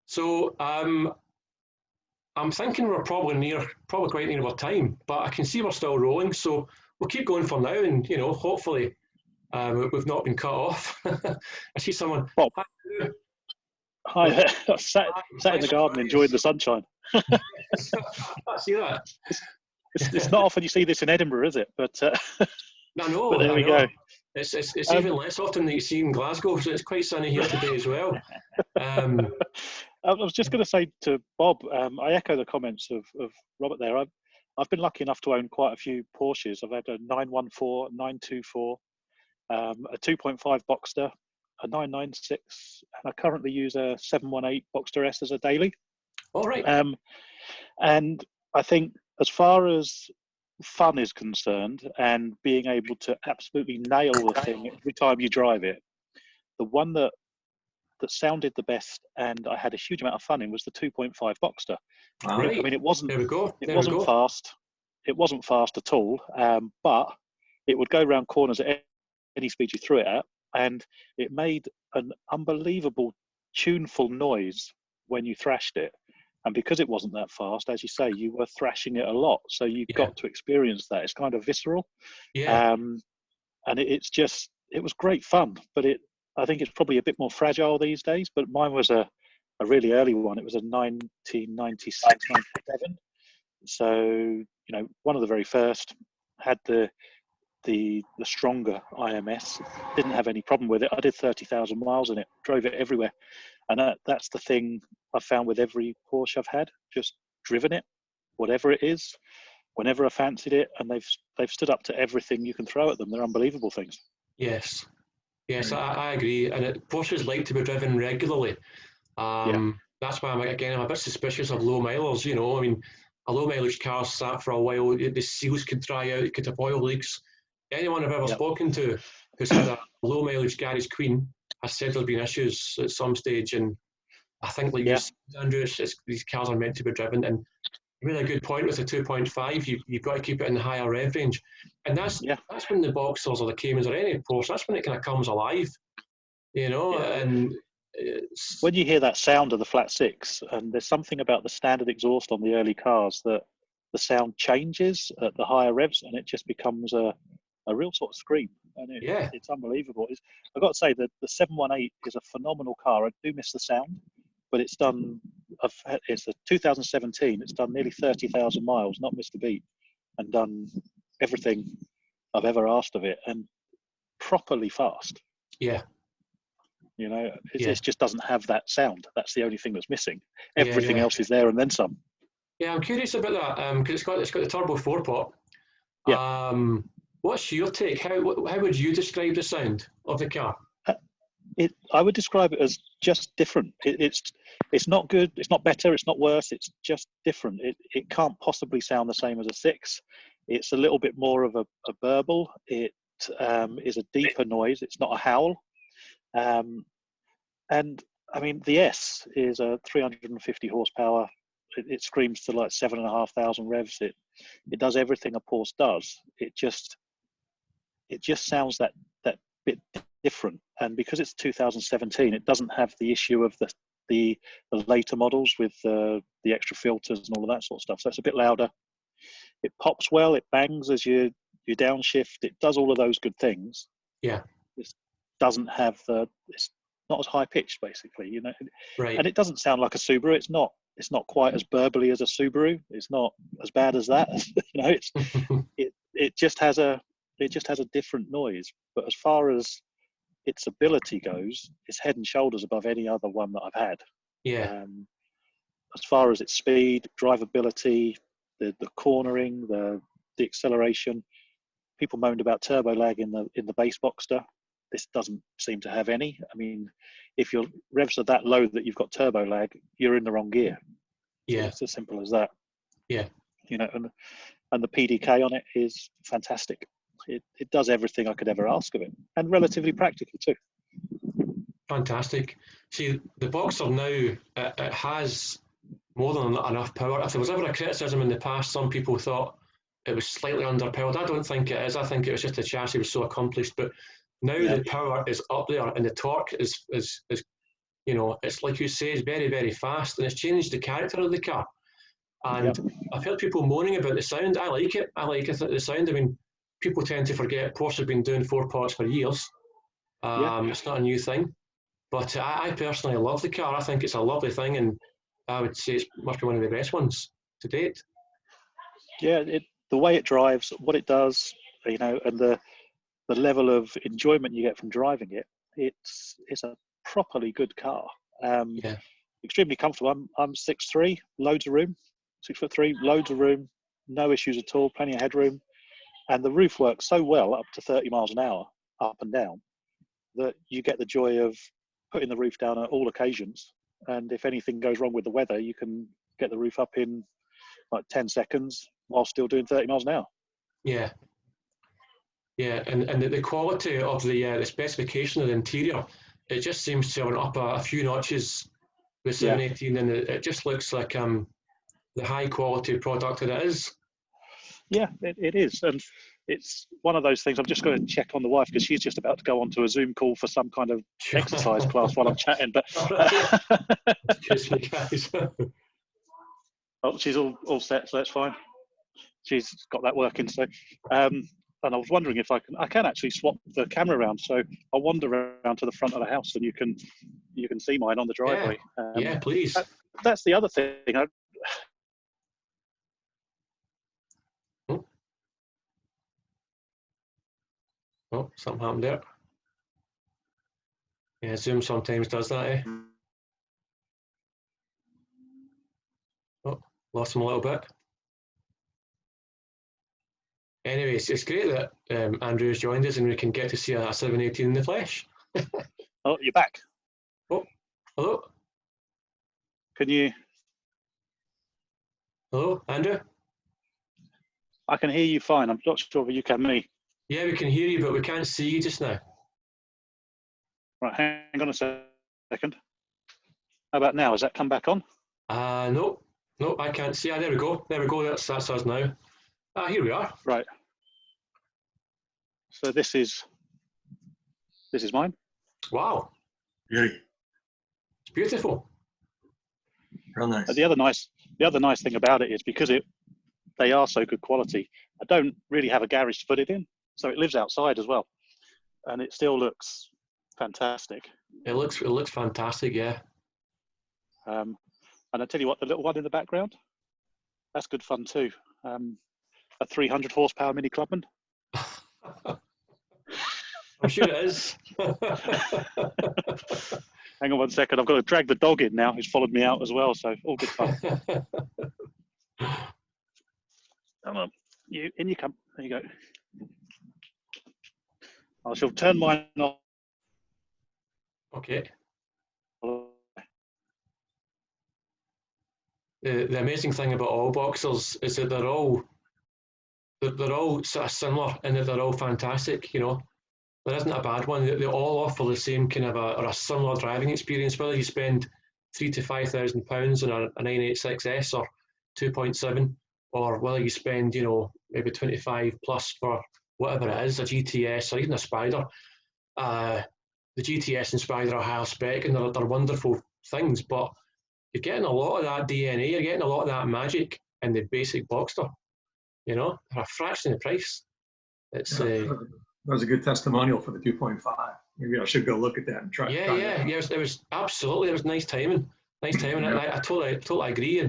[SPEAKER 1] So I'm thinking we're probably quite near our time, but I can see we're still rolling, so we'll keep going for now, and you know, hopefully we've not been cut off. I see someone.
[SPEAKER 4] Bob. Hi, I sat in the garden enjoying the sunshine.
[SPEAKER 1] I see that.
[SPEAKER 4] It's not often you see this in Edinburgh, is it? But
[SPEAKER 1] no,
[SPEAKER 4] but there we go.
[SPEAKER 1] It's even less often that you see in Glasgow, so it's quite sunny here today as well.
[SPEAKER 4] I was just going to say to Bob, I echo the comments of Robert there. I've been lucky enough to own quite a few Porsches. I've had a 914, 924, a 2.5 Boxster, a 996, and I currently use a 718 Boxster S as a daily.
[SPEAKER 1] All right.
[SPEAKER 4] And I think as far as fun is concerned and being able to absolutely nail the thing every time you drive it, the one that sounded the best and I had a huge amount of fun in was the 2.5 Boxster.
[SPEAKER 1] Right.
[SPEAKER 4] I mean, it wasn't fast. It wasn't fast at all, but it would go around corners at any speed you threw it at, and it made an unbelievable tuneful noise when you thrashed it. And because it wasn't that fast, as you say, you were thrashing it a lot. So you got to experience that. It's kind of visceral. Yeah. And it was great fun, but I think it's probably a bit more fragile these days, but mine was a really early one. It was a 1996, 97. So, you know, one of the very first, had the stronger IMS, didn't have any problem with it. I did 30,000 miles in it, drove it everywhere. And that's the thing I've found with every Porsche I've had, just driven it, whatever it is, whenever I fancied it, and they've stood up to everything you can throw at them. They're unbelievable things.
[SPEAKER 1] Yes, I agree. And Porsches like to be driven regularly. That's why I'm a bit suspicious of low milers. You know, I mean, a low mileage car sat for a while, the seals could dry out, it could have oil leaks. Anyone I've ever spoken to who's had a low mileage garage queen has said there's been issues at some stage, and I think, like you said, Andrew, these cars are meant to be driven, and really good point with the 2.5. You've got to keep it in the higher rev range, and that's when the Boxers or the Caymans or any Porsche, that's when it kind of comes alive, you know.
[SPEAKER 4] Yeah.
[SPEAKER 1] And
[SPEAKER 4] when you hear that sound of the flat six, and there's something about the standard exhaust on the early cars that the sound changes at the higher revs, and it just becomes a real sort of scream, and it's unbelievable. I've got to say that the 718 is a phenomenal car. I do miss the sound, but it's done. It's a 2017. It's done nearly 30,000 miles, not missed a beat, and done everything I've ever asked of it, and properly fast.
[SPEAKER 1] Yeah.
[SPEAKER 4] You know, it just doesn't have that sound. That's the only thing that's missing. Everything else is there and then some.
[SPEAKER 1] Yeah, I'm curious about that because it's got the turbo 4-pot.
[SPEAKER 4] Yeah.
[SPEAKER 1] What's your take? How would you describe the sound of the car?
[SPEAKER 4] I would describe it as just different. It's not good. It's not better. It's not worse. It's just different. It can't possibly sound the same as a 6. It's a little bit more of a burble. It is a deeper noise. It's not a howl. And I mean, the S is a 350 horsepower. It screams to like 7,500 revs. It does everything a Porsche does. It just sounds that bit different. And because it's 2017, it doesn't have the issue of the later models with the extra filters and all of that sort of stuff. So it's a bit louder. It pops well. It bangs as you downshift. It does all of those good things.
[SPEAKER 1] Yeah.
[SPEAKER 4] It doesn't have it's not as high pitched, basically, you know.
[SPEAKER 1] Right.
[SPEAKER 4] And it doesn't sound like a Subaru. It's not quite as burbly as a Subaru. It's not as bad as that. You know, it just has a different noise. But as far as its ability goes, it's head and shoulders above any other one that I've had.
[SPEAKER 1] Yeah.
[SPEAKER 4] As far as its speed, drivability, the cornering, the acceleration, people moaned about turbo lag in the base Boxster. This doesn't seem to have any. I mean, if your revs are that low that you've got turbo lag, you're in the wrong gear.
[SPEAKER 1] Yeah.
[SPEAKER 4] It's as simple as that.
[SPEAKER 1] Yeah.
[SPEAKER 4] You know, and the PDK on it is fantastic. It does everything I could ever ask of it, and relatively practical too.
[SPEAKER 1] Fantastic. See, the Boxer now, it has more than enough power. If there was ever a criticism in the past, some people thought it was slightly underpowered. I don't think it is. I think it was just the chassis was so accomplished. But now the power is up there, and the torque is you know, it's like you say, it's very, very fast, and it's changed the character of the car. And I've heard people moaning about the sound. I like it. The sound. I mean, people tend to forget Porsche have been doing 4-pots for years. It's not a new thing. But I personally love the car. I think it's a lovely thing, and I would say it must be one of the best ones to date.
[SPEAKER 4] Yeah, the way it drives, what it does, you know, and the level of enjoyment you get from driving it, it's a properly good car. Extremely comfortable. I'm 6'3", loads of room. 6'3", loads of room, no issues at all, plenty of headroom, and the roof works so well up to 30 miles an hour, up and down, that you get the joy of putting the roof down at all occasions. And if anything goes wrong with the weather, you can get the roof up in like 10 seconds while still doing 30 miles an hour.
[SPEAKER 1] Yeah. Yeah, and the quality of the specification of the interior, it just seems to have went up a few notches with 718, and it just looks like the high quality product that it is.
[SPEAKER 4] Yeah, it is. And it's one of those things. I'm just going to check on the wife because she's just about to go onto a Zoom call for some kind of exercise class while I'm chatting. But
[SPEAKER 1] Excuse me, guys.
[SPEAKER 4] Oh, she's all set, so that's fine. She's got that working. So, and I was wondering if I can actually swap the camera around. So I'll wander around to the front of the house, and you can see mine on the driveway.
[SPEAKER 1] Yeah, please.
[SPEAKER 4] That's the other thing.
[SPEAKER 1] Oh, something happened there. Yeah, Zoom sometimes does that, eh? Oh, lost him a little bit. Anyways, it's great that Andrew's joined us and we can get to see a 718 in the flesh.
[SPEAKER 4] Oh, you're back.
[SPEAKER 1] Oh, hello.
[SPEAKER 4] Can you?
[SPEAKER 1] Hello, Andrew?
[SPEAKER 4] I can hear you fine. I'm not sure if you can me.
[SPEAKER 1] Yeah, we can hear you, but we can't see you just now.
[SPEAKER 4] Right, hang on a second. How about now? Has that come back on?
[SPEAKER 1] No. No, I can't see. There we go. There we go. That's us now. Here we are.
[SPEAKER 4] Right. So this is mine.
[SPEAKER 1] Wow.
[SPEAKER 3] Beauty.
[SPEAKER 1] It's beautiful.
[SPEAKER 3] Real nice.
[SPEAKER 4] The other nice thing about it is because they are so good quality, I don't really have a garage to put it in, so it lives outside as well, and it still looks fantastic.
[SPEAKER 1] It looks fantastic, yeah.
[SPEAKER 4] And I tell you what, the little one in the background, that's good fun too. A 300 horsepower Mini Clubman.
[SPEAKER 1] I'm sure it is.
[SPEAKER 4] Hang on one second, I've got to drag the dog in now, who's followed me out as well, so all good fun. Come on, in you come. There you go. I shall turn mine off.
[SPEAKER 1] Okay. The amazing thing about all boxers is that they're all sort of similar in that they're all fantastic. You know, there isn't a bad one. They all offer the same kind of a similar driving experience. Whether you spend £3,000 to £5,000 on a 986S or 2.7, or whether you spend maybe 25 plus for whatever it is, a GTS or even a Spider. The GTS and Spider are higher spec and they're wonderful things, but you're getting a lot of that DNA, you're getting a lot of that magic in the basic Boxster. They're a fraction of the price. It's
[SPEAKER 3] that was a good testimonial for the 2.5. Maybe I should go look at that and try.
[SPEAKER 1] Yeah. It was absolutely. It was nice timing. I totally agree.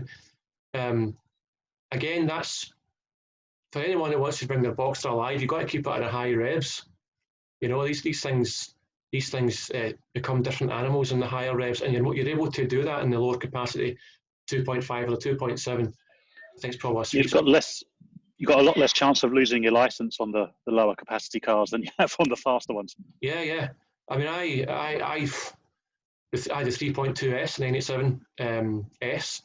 [SPEAKER 1] And again, that's for anyone who wants to bring their Boxster alive. You've got to keep it at a high revs. These things become different animals in the higher revs, and you're able to do that in the lower capacity 2.5 or the 2.7. I think it's probably a sweet spot.
[SPEAKER 4] You've got a lot less chance of losing your license on the lower capacity cars than you have on the faster ones.
[SPEAKER 1] Yeah. I mean, I had the 3.2S 987 S,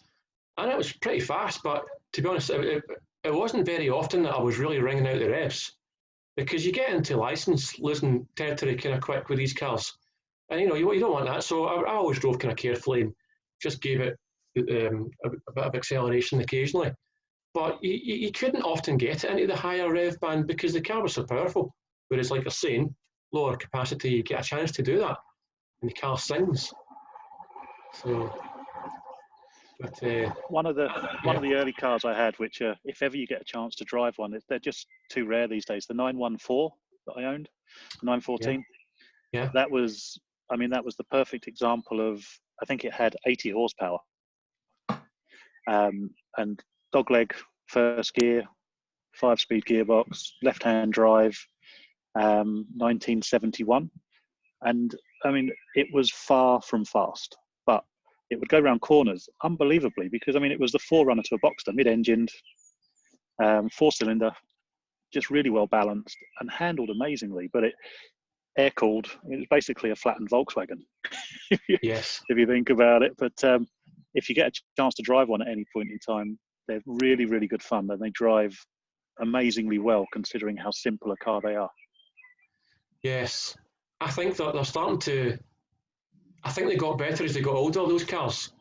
[SPEAKER 1] and it was pretty fast. But to be honest, it wasn't very often that I was really ringing out the revs, because you get into license losing territory kind of quick with these cars, and you don't want that. So I always drove kind of carefully and just gave it a bit of acceleration occasionally. But you couldn't often get it into the higher rev band because the car was so powerful. Whereas, like you're saying, lower capacity, you get a chance to do that, and the car sings. So, but
[SPEAKER 4] one of the early cars I had, which if ever you get a chance to drive one, they're just too rare these days. The 914 that I owned, the 914.
[SPEAKER 1] Yeah.
[SPEAKER 4] That was the perfect example of. I think it had 80 horsepower. And dogleg first gear, 5-speed gearbox, left-hand drive, 1971. And I mean, it was far from fast, but it would go around corners unbelievably because, I mean, it was the forerunner to a Boxster, mid-engined, 4-cylinder, just really well balanced and handled amazingly, but it air-cooled. It was basically a flattened Volkswagen,
[SPEAKER 1] yes,
[SPEAKER 4] if you think about it. But if you get a chance to drive one at any point in time, they're really, really good fun, and they drive amazingly well considering how simple a car they are.
[SPEAKER 1] Yes. I think that they're starting to. I think they got better as they got older, those cars.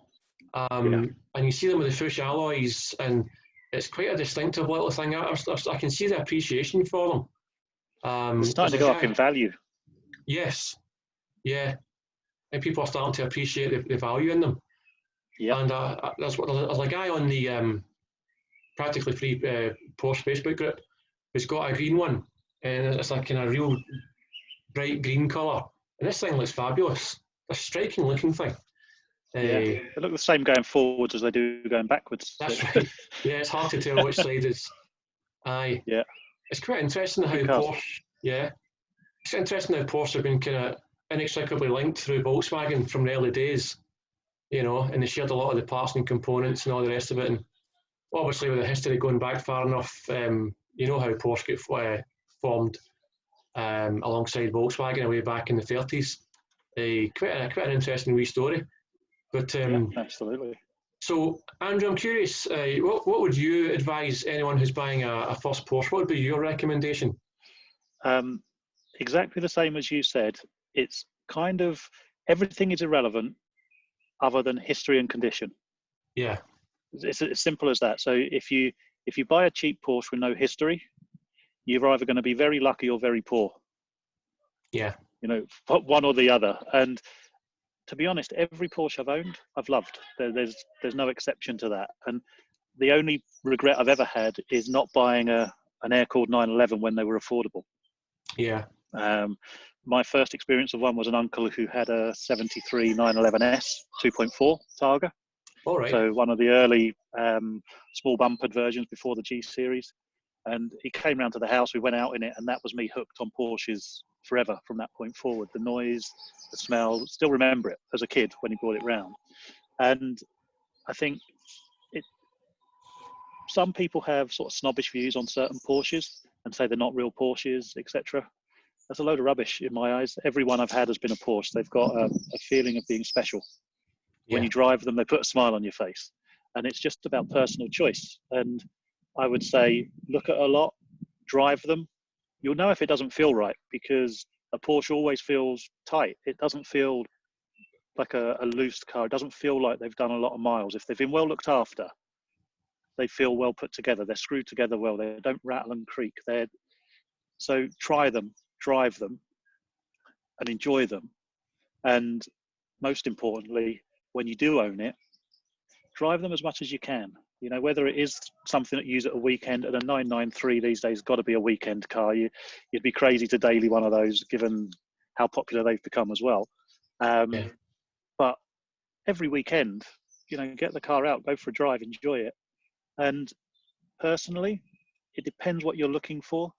[SPEAKER 1] And you see them with the Fuchs alloys, and it's quite a distinctive little thing. I can see the appreciation for them.
[SPEAKER 4] It's starting to go up in value.
[SPEAKER 1] Yes. Yeah. And people are starting to appreciate the value in them.
[SPEAKER 4] Yeah.
[SPEAKER 1] And there's a guy on the Practically Free Porsche Facebook group who's got a green one, and it's like in a real bright green colour. And this thing looks fabulous. A striking looking thing.
[SPEAKER 4] They look the same going forwards as they do going backwards.
[SPEAKER 1] That's right. Yeah, it's hard to tell which side is. Aye.
[SPEAKER 4] Yeah.
[SPEAKER 1] It's quite interesting how Porsche. Yeah. It's interesting how Porsche have been kind of inextricably linked through Volkswagen from the early days. And they shared a lot of the parts and components and all the rest of it. And obviously, with the history going back far enough, you know how Porsche got formed alongside Volkswagen way back in the 30s. Quite an interesting wee story. But
[SPEAKER 4] absolutely.
[SPEAKER 1] So, Andrew, I'm curious, what would you advise anyone who's buying a first Porsche? What would be your recommendation?
[SPEAKER 4] Exactly the same as you said. It's kind of everything is irrelevant other than history and condition.
[SPEAKER 1] Yeah.
[SPEAKER 4] It's as simple as that. So if you buy a cheap Porsche with no history, you're either going to be very lucky or very poor.
[SPEAKER 1] Yeah.
[SPEAKER 4] You know, one or the other. And to be honest, every Porsche I've owned, I've loved. There's no exception to that. And the only regret I've ever had is not buying an air-cooled 911 when they were affordable.
[SPEAKER 1] Yeah.
[SPEAKER 4] My first experience of one was an uncle who had a 73 911S 2.4 Targa.
[SPEAKER 1] All right.
[SPEAKER 4] So one of the early small bumpered versions before the G series. And he came round to the house, we went out in it, and that was me hooked on Porsches forever from that point forward. The noise, the smell, still remember it as a kid when he brought it round. And I think some people have sort of snobbish views on certain Porsches and say they're not real Porsches, etc. That's a load of rubbish in my eyes. Every one I've had has been a Porsche. They've got a feeling of being special. When you drive them, they put a smile on your face. And it's just about personal choice. And I would say, look at a lot, drive them. You'll know if it doesn't feel right, because a Porsche always feels tight. It doesn't feel like a loose car. It doesn't feel like they've done a lot of miles. If they've been well looked after, they feel well put together. They're screwed together well. They don't rattle and creak. So try them, drive them, and enjoy them. And most importantly, when you do own it, drive them as much as you can. You know, whether it is something that you use at a weekend, and a 993 these days got to be a weekend car. You'd be crazy to daily one of those, given how popular they've become as well. But every weekend, you know, get the car out, go for a drive, enjoy it. And personally, it depends what you're looking for.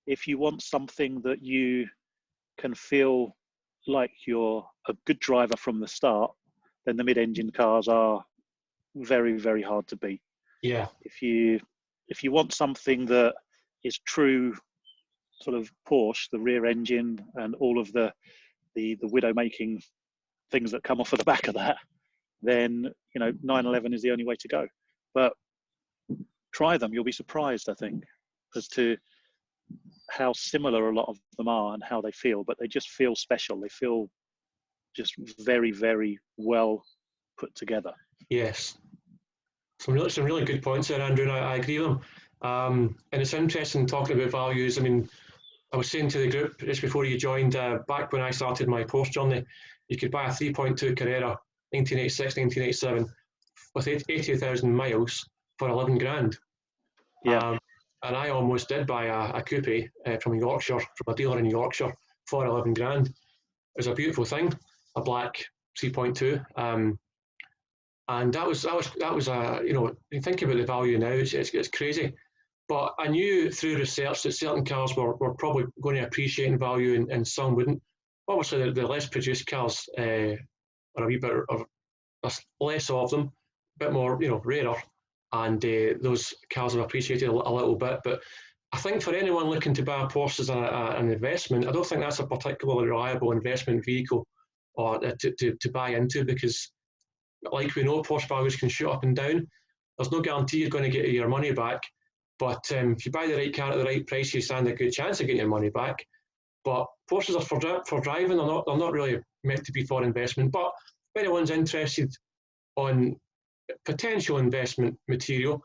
[SPEAKER 4] If you want something that you can feel like you're a good driver from the start, then the mid-engine cars are very, very hard to beat.
[SPEAKER 1] Yeah.
[SPEAKER 4] If you want something that is true sort of Porsche, the rear engine and all of the widow-making things that come off of the back of that, then, you know, 911 is the only way to go. But try them. You'll be surprised, I think, as to how similar a lot of them are and how they feel. But they just feel special. They feel just very, very well put together.
[SPEAKER 1] Yes. Some really good points there, Andrew, and I agree with them. And it's interesting talking about values. I mean, I was saying to the group just before you joined, back when I started my Porsche journey, you could buy a 3.2 Carrera, 1986, 1987, with 80,000 miles for 11 grand.
[SPEAKER 4] Yeah.
[SPEAKER 1] And I almost did buy a coupe from Yorkshire, from a dealer in Yorkshire, for 11 grand. It was a beautiful thing, a black 3.2. And that was you know, you think about the value now, it's crazy. But I knew through research that certain cars were probably going to appreciate in value and some wouldn't. Obviously, the less produced cars are a wee bit, there's less of them, a bit more, you know, rarer, and those cars have appreciated a little bit. But I think for anyone looking to buy a Porsche as an investment, I don't think that's a particularly reliable investment vehicle or to buy into, because, like we know, Porsche values can shoot up and down. There's no guarantee you're going to get your money back. But if you buy the right car at the right price, you stand a good chance of getting your money back. But Porsches are for driving. They're not really meant to be for investment. But if anyone's interested on potential investment material,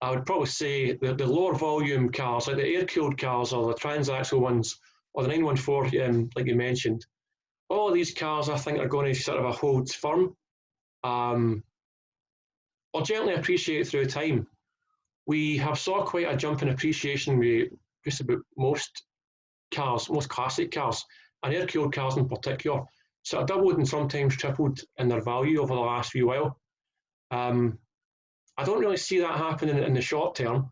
[SPEAKER 1] I would probably say the lower volume cars, like the air-cooled cars or the transaxle ones, or the 914, like you mentioned, all of these cars I think are going to sort of hold firm, or gently appreciate through time. We have saw quite a jump in appreciation with just about most cars, most classic cars, and air-cooled cars in particular, sort of doubled and sometimes tripled in their value over the last few while. I don't really see that happening in the short term,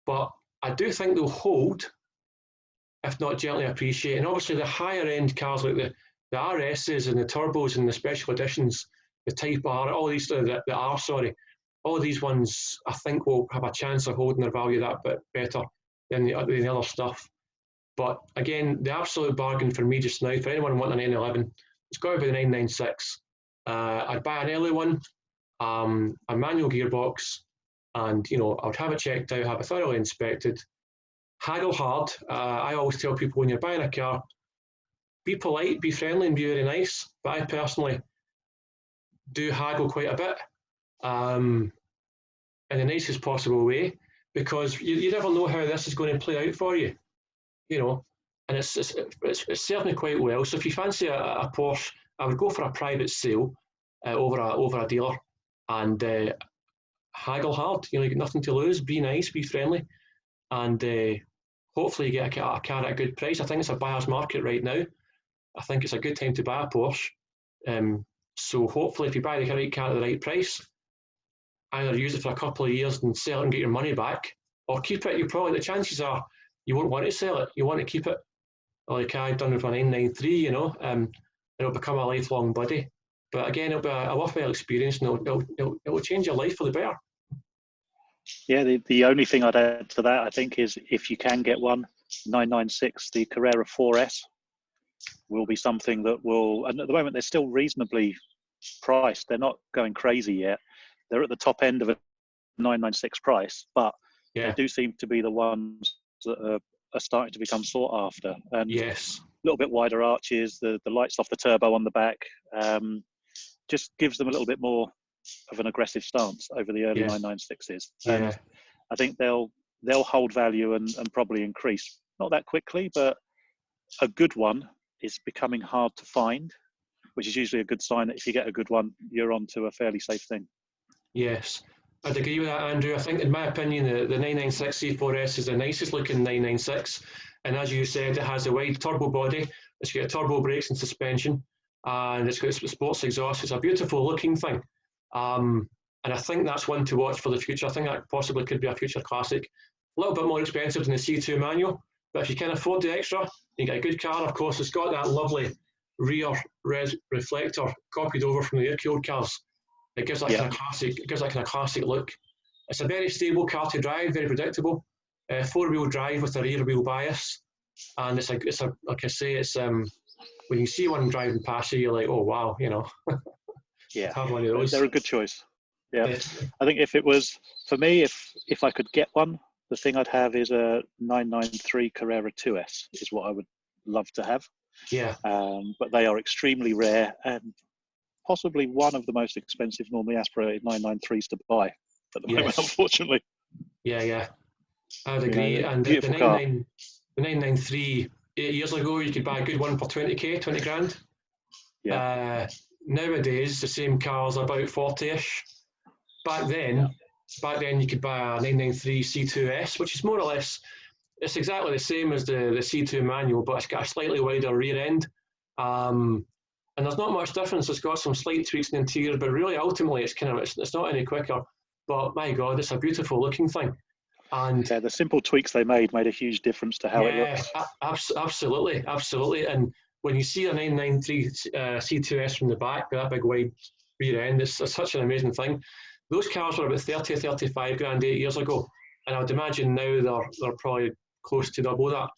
[SPEAKER 1] but I do think they'll hold, if not gently appreciate. And obviously the higher end cars like the RSs and the turbos and the special editions, the Type R, all these, the R, sorry, all of these ones I think will have a chance of holding their value that bit better than the other stuff. But again, the absolute bargain for me just now, for anyone wanting an N11, it's got to be the 996. I'd buy an early one, a manual gearbox, and, you know, I would have it checked out, have it thoroughly inspected, haggle hard. I always tell people, when you're buying a car, be polite, be friendly, and be very nice. But I personally do haggle quite a bit. in the nicest possible way, because you never know how this is going to play out for you, you know. And it's certainly quite well. So if you fancy a Porsche, I would go for a private sale over a dealer, and haggle hard. You know, you got nothing to lose. Be nice, be friendly, and hopefully you get a car at a good price. I think it's a buyer's market right now. I think it's a good time to buy a Porsche. So hopefully if you buy the right car at the right price, either use it for a couple of years and sell it and get your money back, or keep it. The chances are you won't want to sell it. You want to keep it, like I've done with a 993, you know, it'll become a lifelong buddy. But again, it'll be a worthwhile experience, and it'll change your life for the better.
[SPEAKER 4] Yeah, the only thing I'd add to that, I think, is if you can get one, 996, the Carrera 4S will be something that will, and at the moment they're still reasonably priced. They're not going crazy yet. They're at the top end of a 996 price, but they do seem to be the ones that are starting to become sought after. And
[SPEAKER 1] yes,
[SPEAKER 4] a little bit wider arches, the lights off the turbo on the back, just gives them a little bit more of an aggressive stance over the early 996s. And I think they'll hold value and probably increase. Not that quickly, but a good one is becoming hard to find, which is usually a good sign that if you get a good one, you're onto a fairly safe thing. Yes,
[SPEAKER 1] I'd agree with that, Andrew. I think, in my opinion, the 996 C4S is the nicest looking 996. And as you said, it has a wide turbo body. It's got turbo brakes and suspension, and it's got sports exhaust. It's a beautiful looking thing. And I think that's one to watch for the future. I think that possibly could be a future classic. A little bit more expensive than the C2 manual, but if you can afford the extra, you get a good car. Of course, it's got that lovely rear reflector copied over from the air-cooled cars. It gives that kind of classic. It gives that kind of classic look. It's a very stable car to drive, very predictable. 4-wheel drive with a rear-wheel bias, and it's a like I say, it's when you see one driving past you, you're like, oh wow, you know.
[SPEAKER 4] Yeah,
[SPEAKER 1] have one of those.
[SPEAKER 4] They're a good choice. Yeah, I think if it was for me, if I could get one, the thing I'd have is a 993 Carrera 2S is what I would love to have.
[SPEAKER 1] Yeah.
[SPEAKER 4] But they are extremely rare and possibly one of the most expensive normally aspirated 993s to buy at the moment, unfortunately.
[SPEAKER 1] Yeah. I'd agree. And the 993, 8 years ago, you could buy a good one for 20k, 20 grand.
[SPEAKER 4] Yeah.
[SPEAKER 1] Nowadays, the same cars are about 40-ish. Back then, you could buy a 993 C2S, which is more or less, it's exactly the same as the C2 manual, but it's got a slightly wider rear end. And there's not much difference. It's got some slight tweaks in the interior, but really, ultimately, it's not any quicker. But my God, it's a beautiful looking thing. And
[SPEAKER 4] the simple tweaks they made a huge difference to how it looks.
[SPEAKER 1] Absolutely. And when you see a 993 C2S from the back with that big wide rear end, it's such an amazing thing. Those cars were about 30, 35 grand 8 years ago, and I would imagine now they're probably close to double that.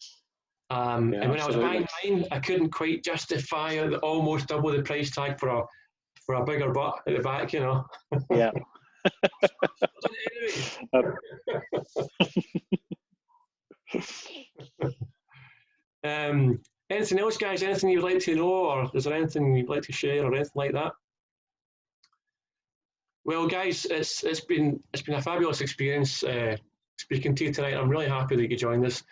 [SPEAKER 1] And when I was buying mine, I couldn't quite justify almost double the price tag for a bigger butt at the back, you know.
[SPEAKER 4] Yeah.
[SPEAKER 1] Anything else, guys? Anything you'd like to know, or is there anything you'd like to share, or anything like that? Well, guys, it's been a fabulous experience speaking to you tonight. I'm really happy that you joined us.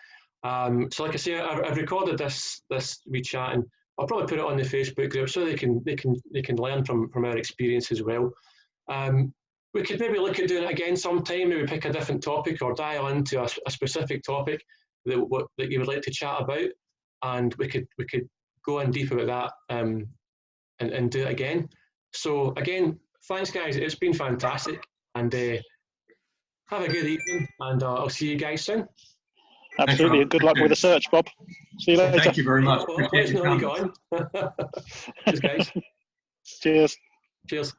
[SPEAKER 1] So, like I say, I've recorded this wee chat, and I'll probably put it on the Facebook group so they can learn from our experience as well. We could maybe look at doing it again sometime. Maybe pick a different topic or dial into a specific topic that you would like to chat about, and we could go in deep about that and do it again. So again, thanks guys. It's been fantastic, and have a good evening, and I'll see you guys soon.
[SPEAKER 4] Absolutely, and good luck with the search, Bob. See you later.
[SPEAKER 3] Thank you very much.
[SPEAKER 1] Cheers, guys.
[SPEAKER 4] Cheers.
[SPEAKER 1] Cheers.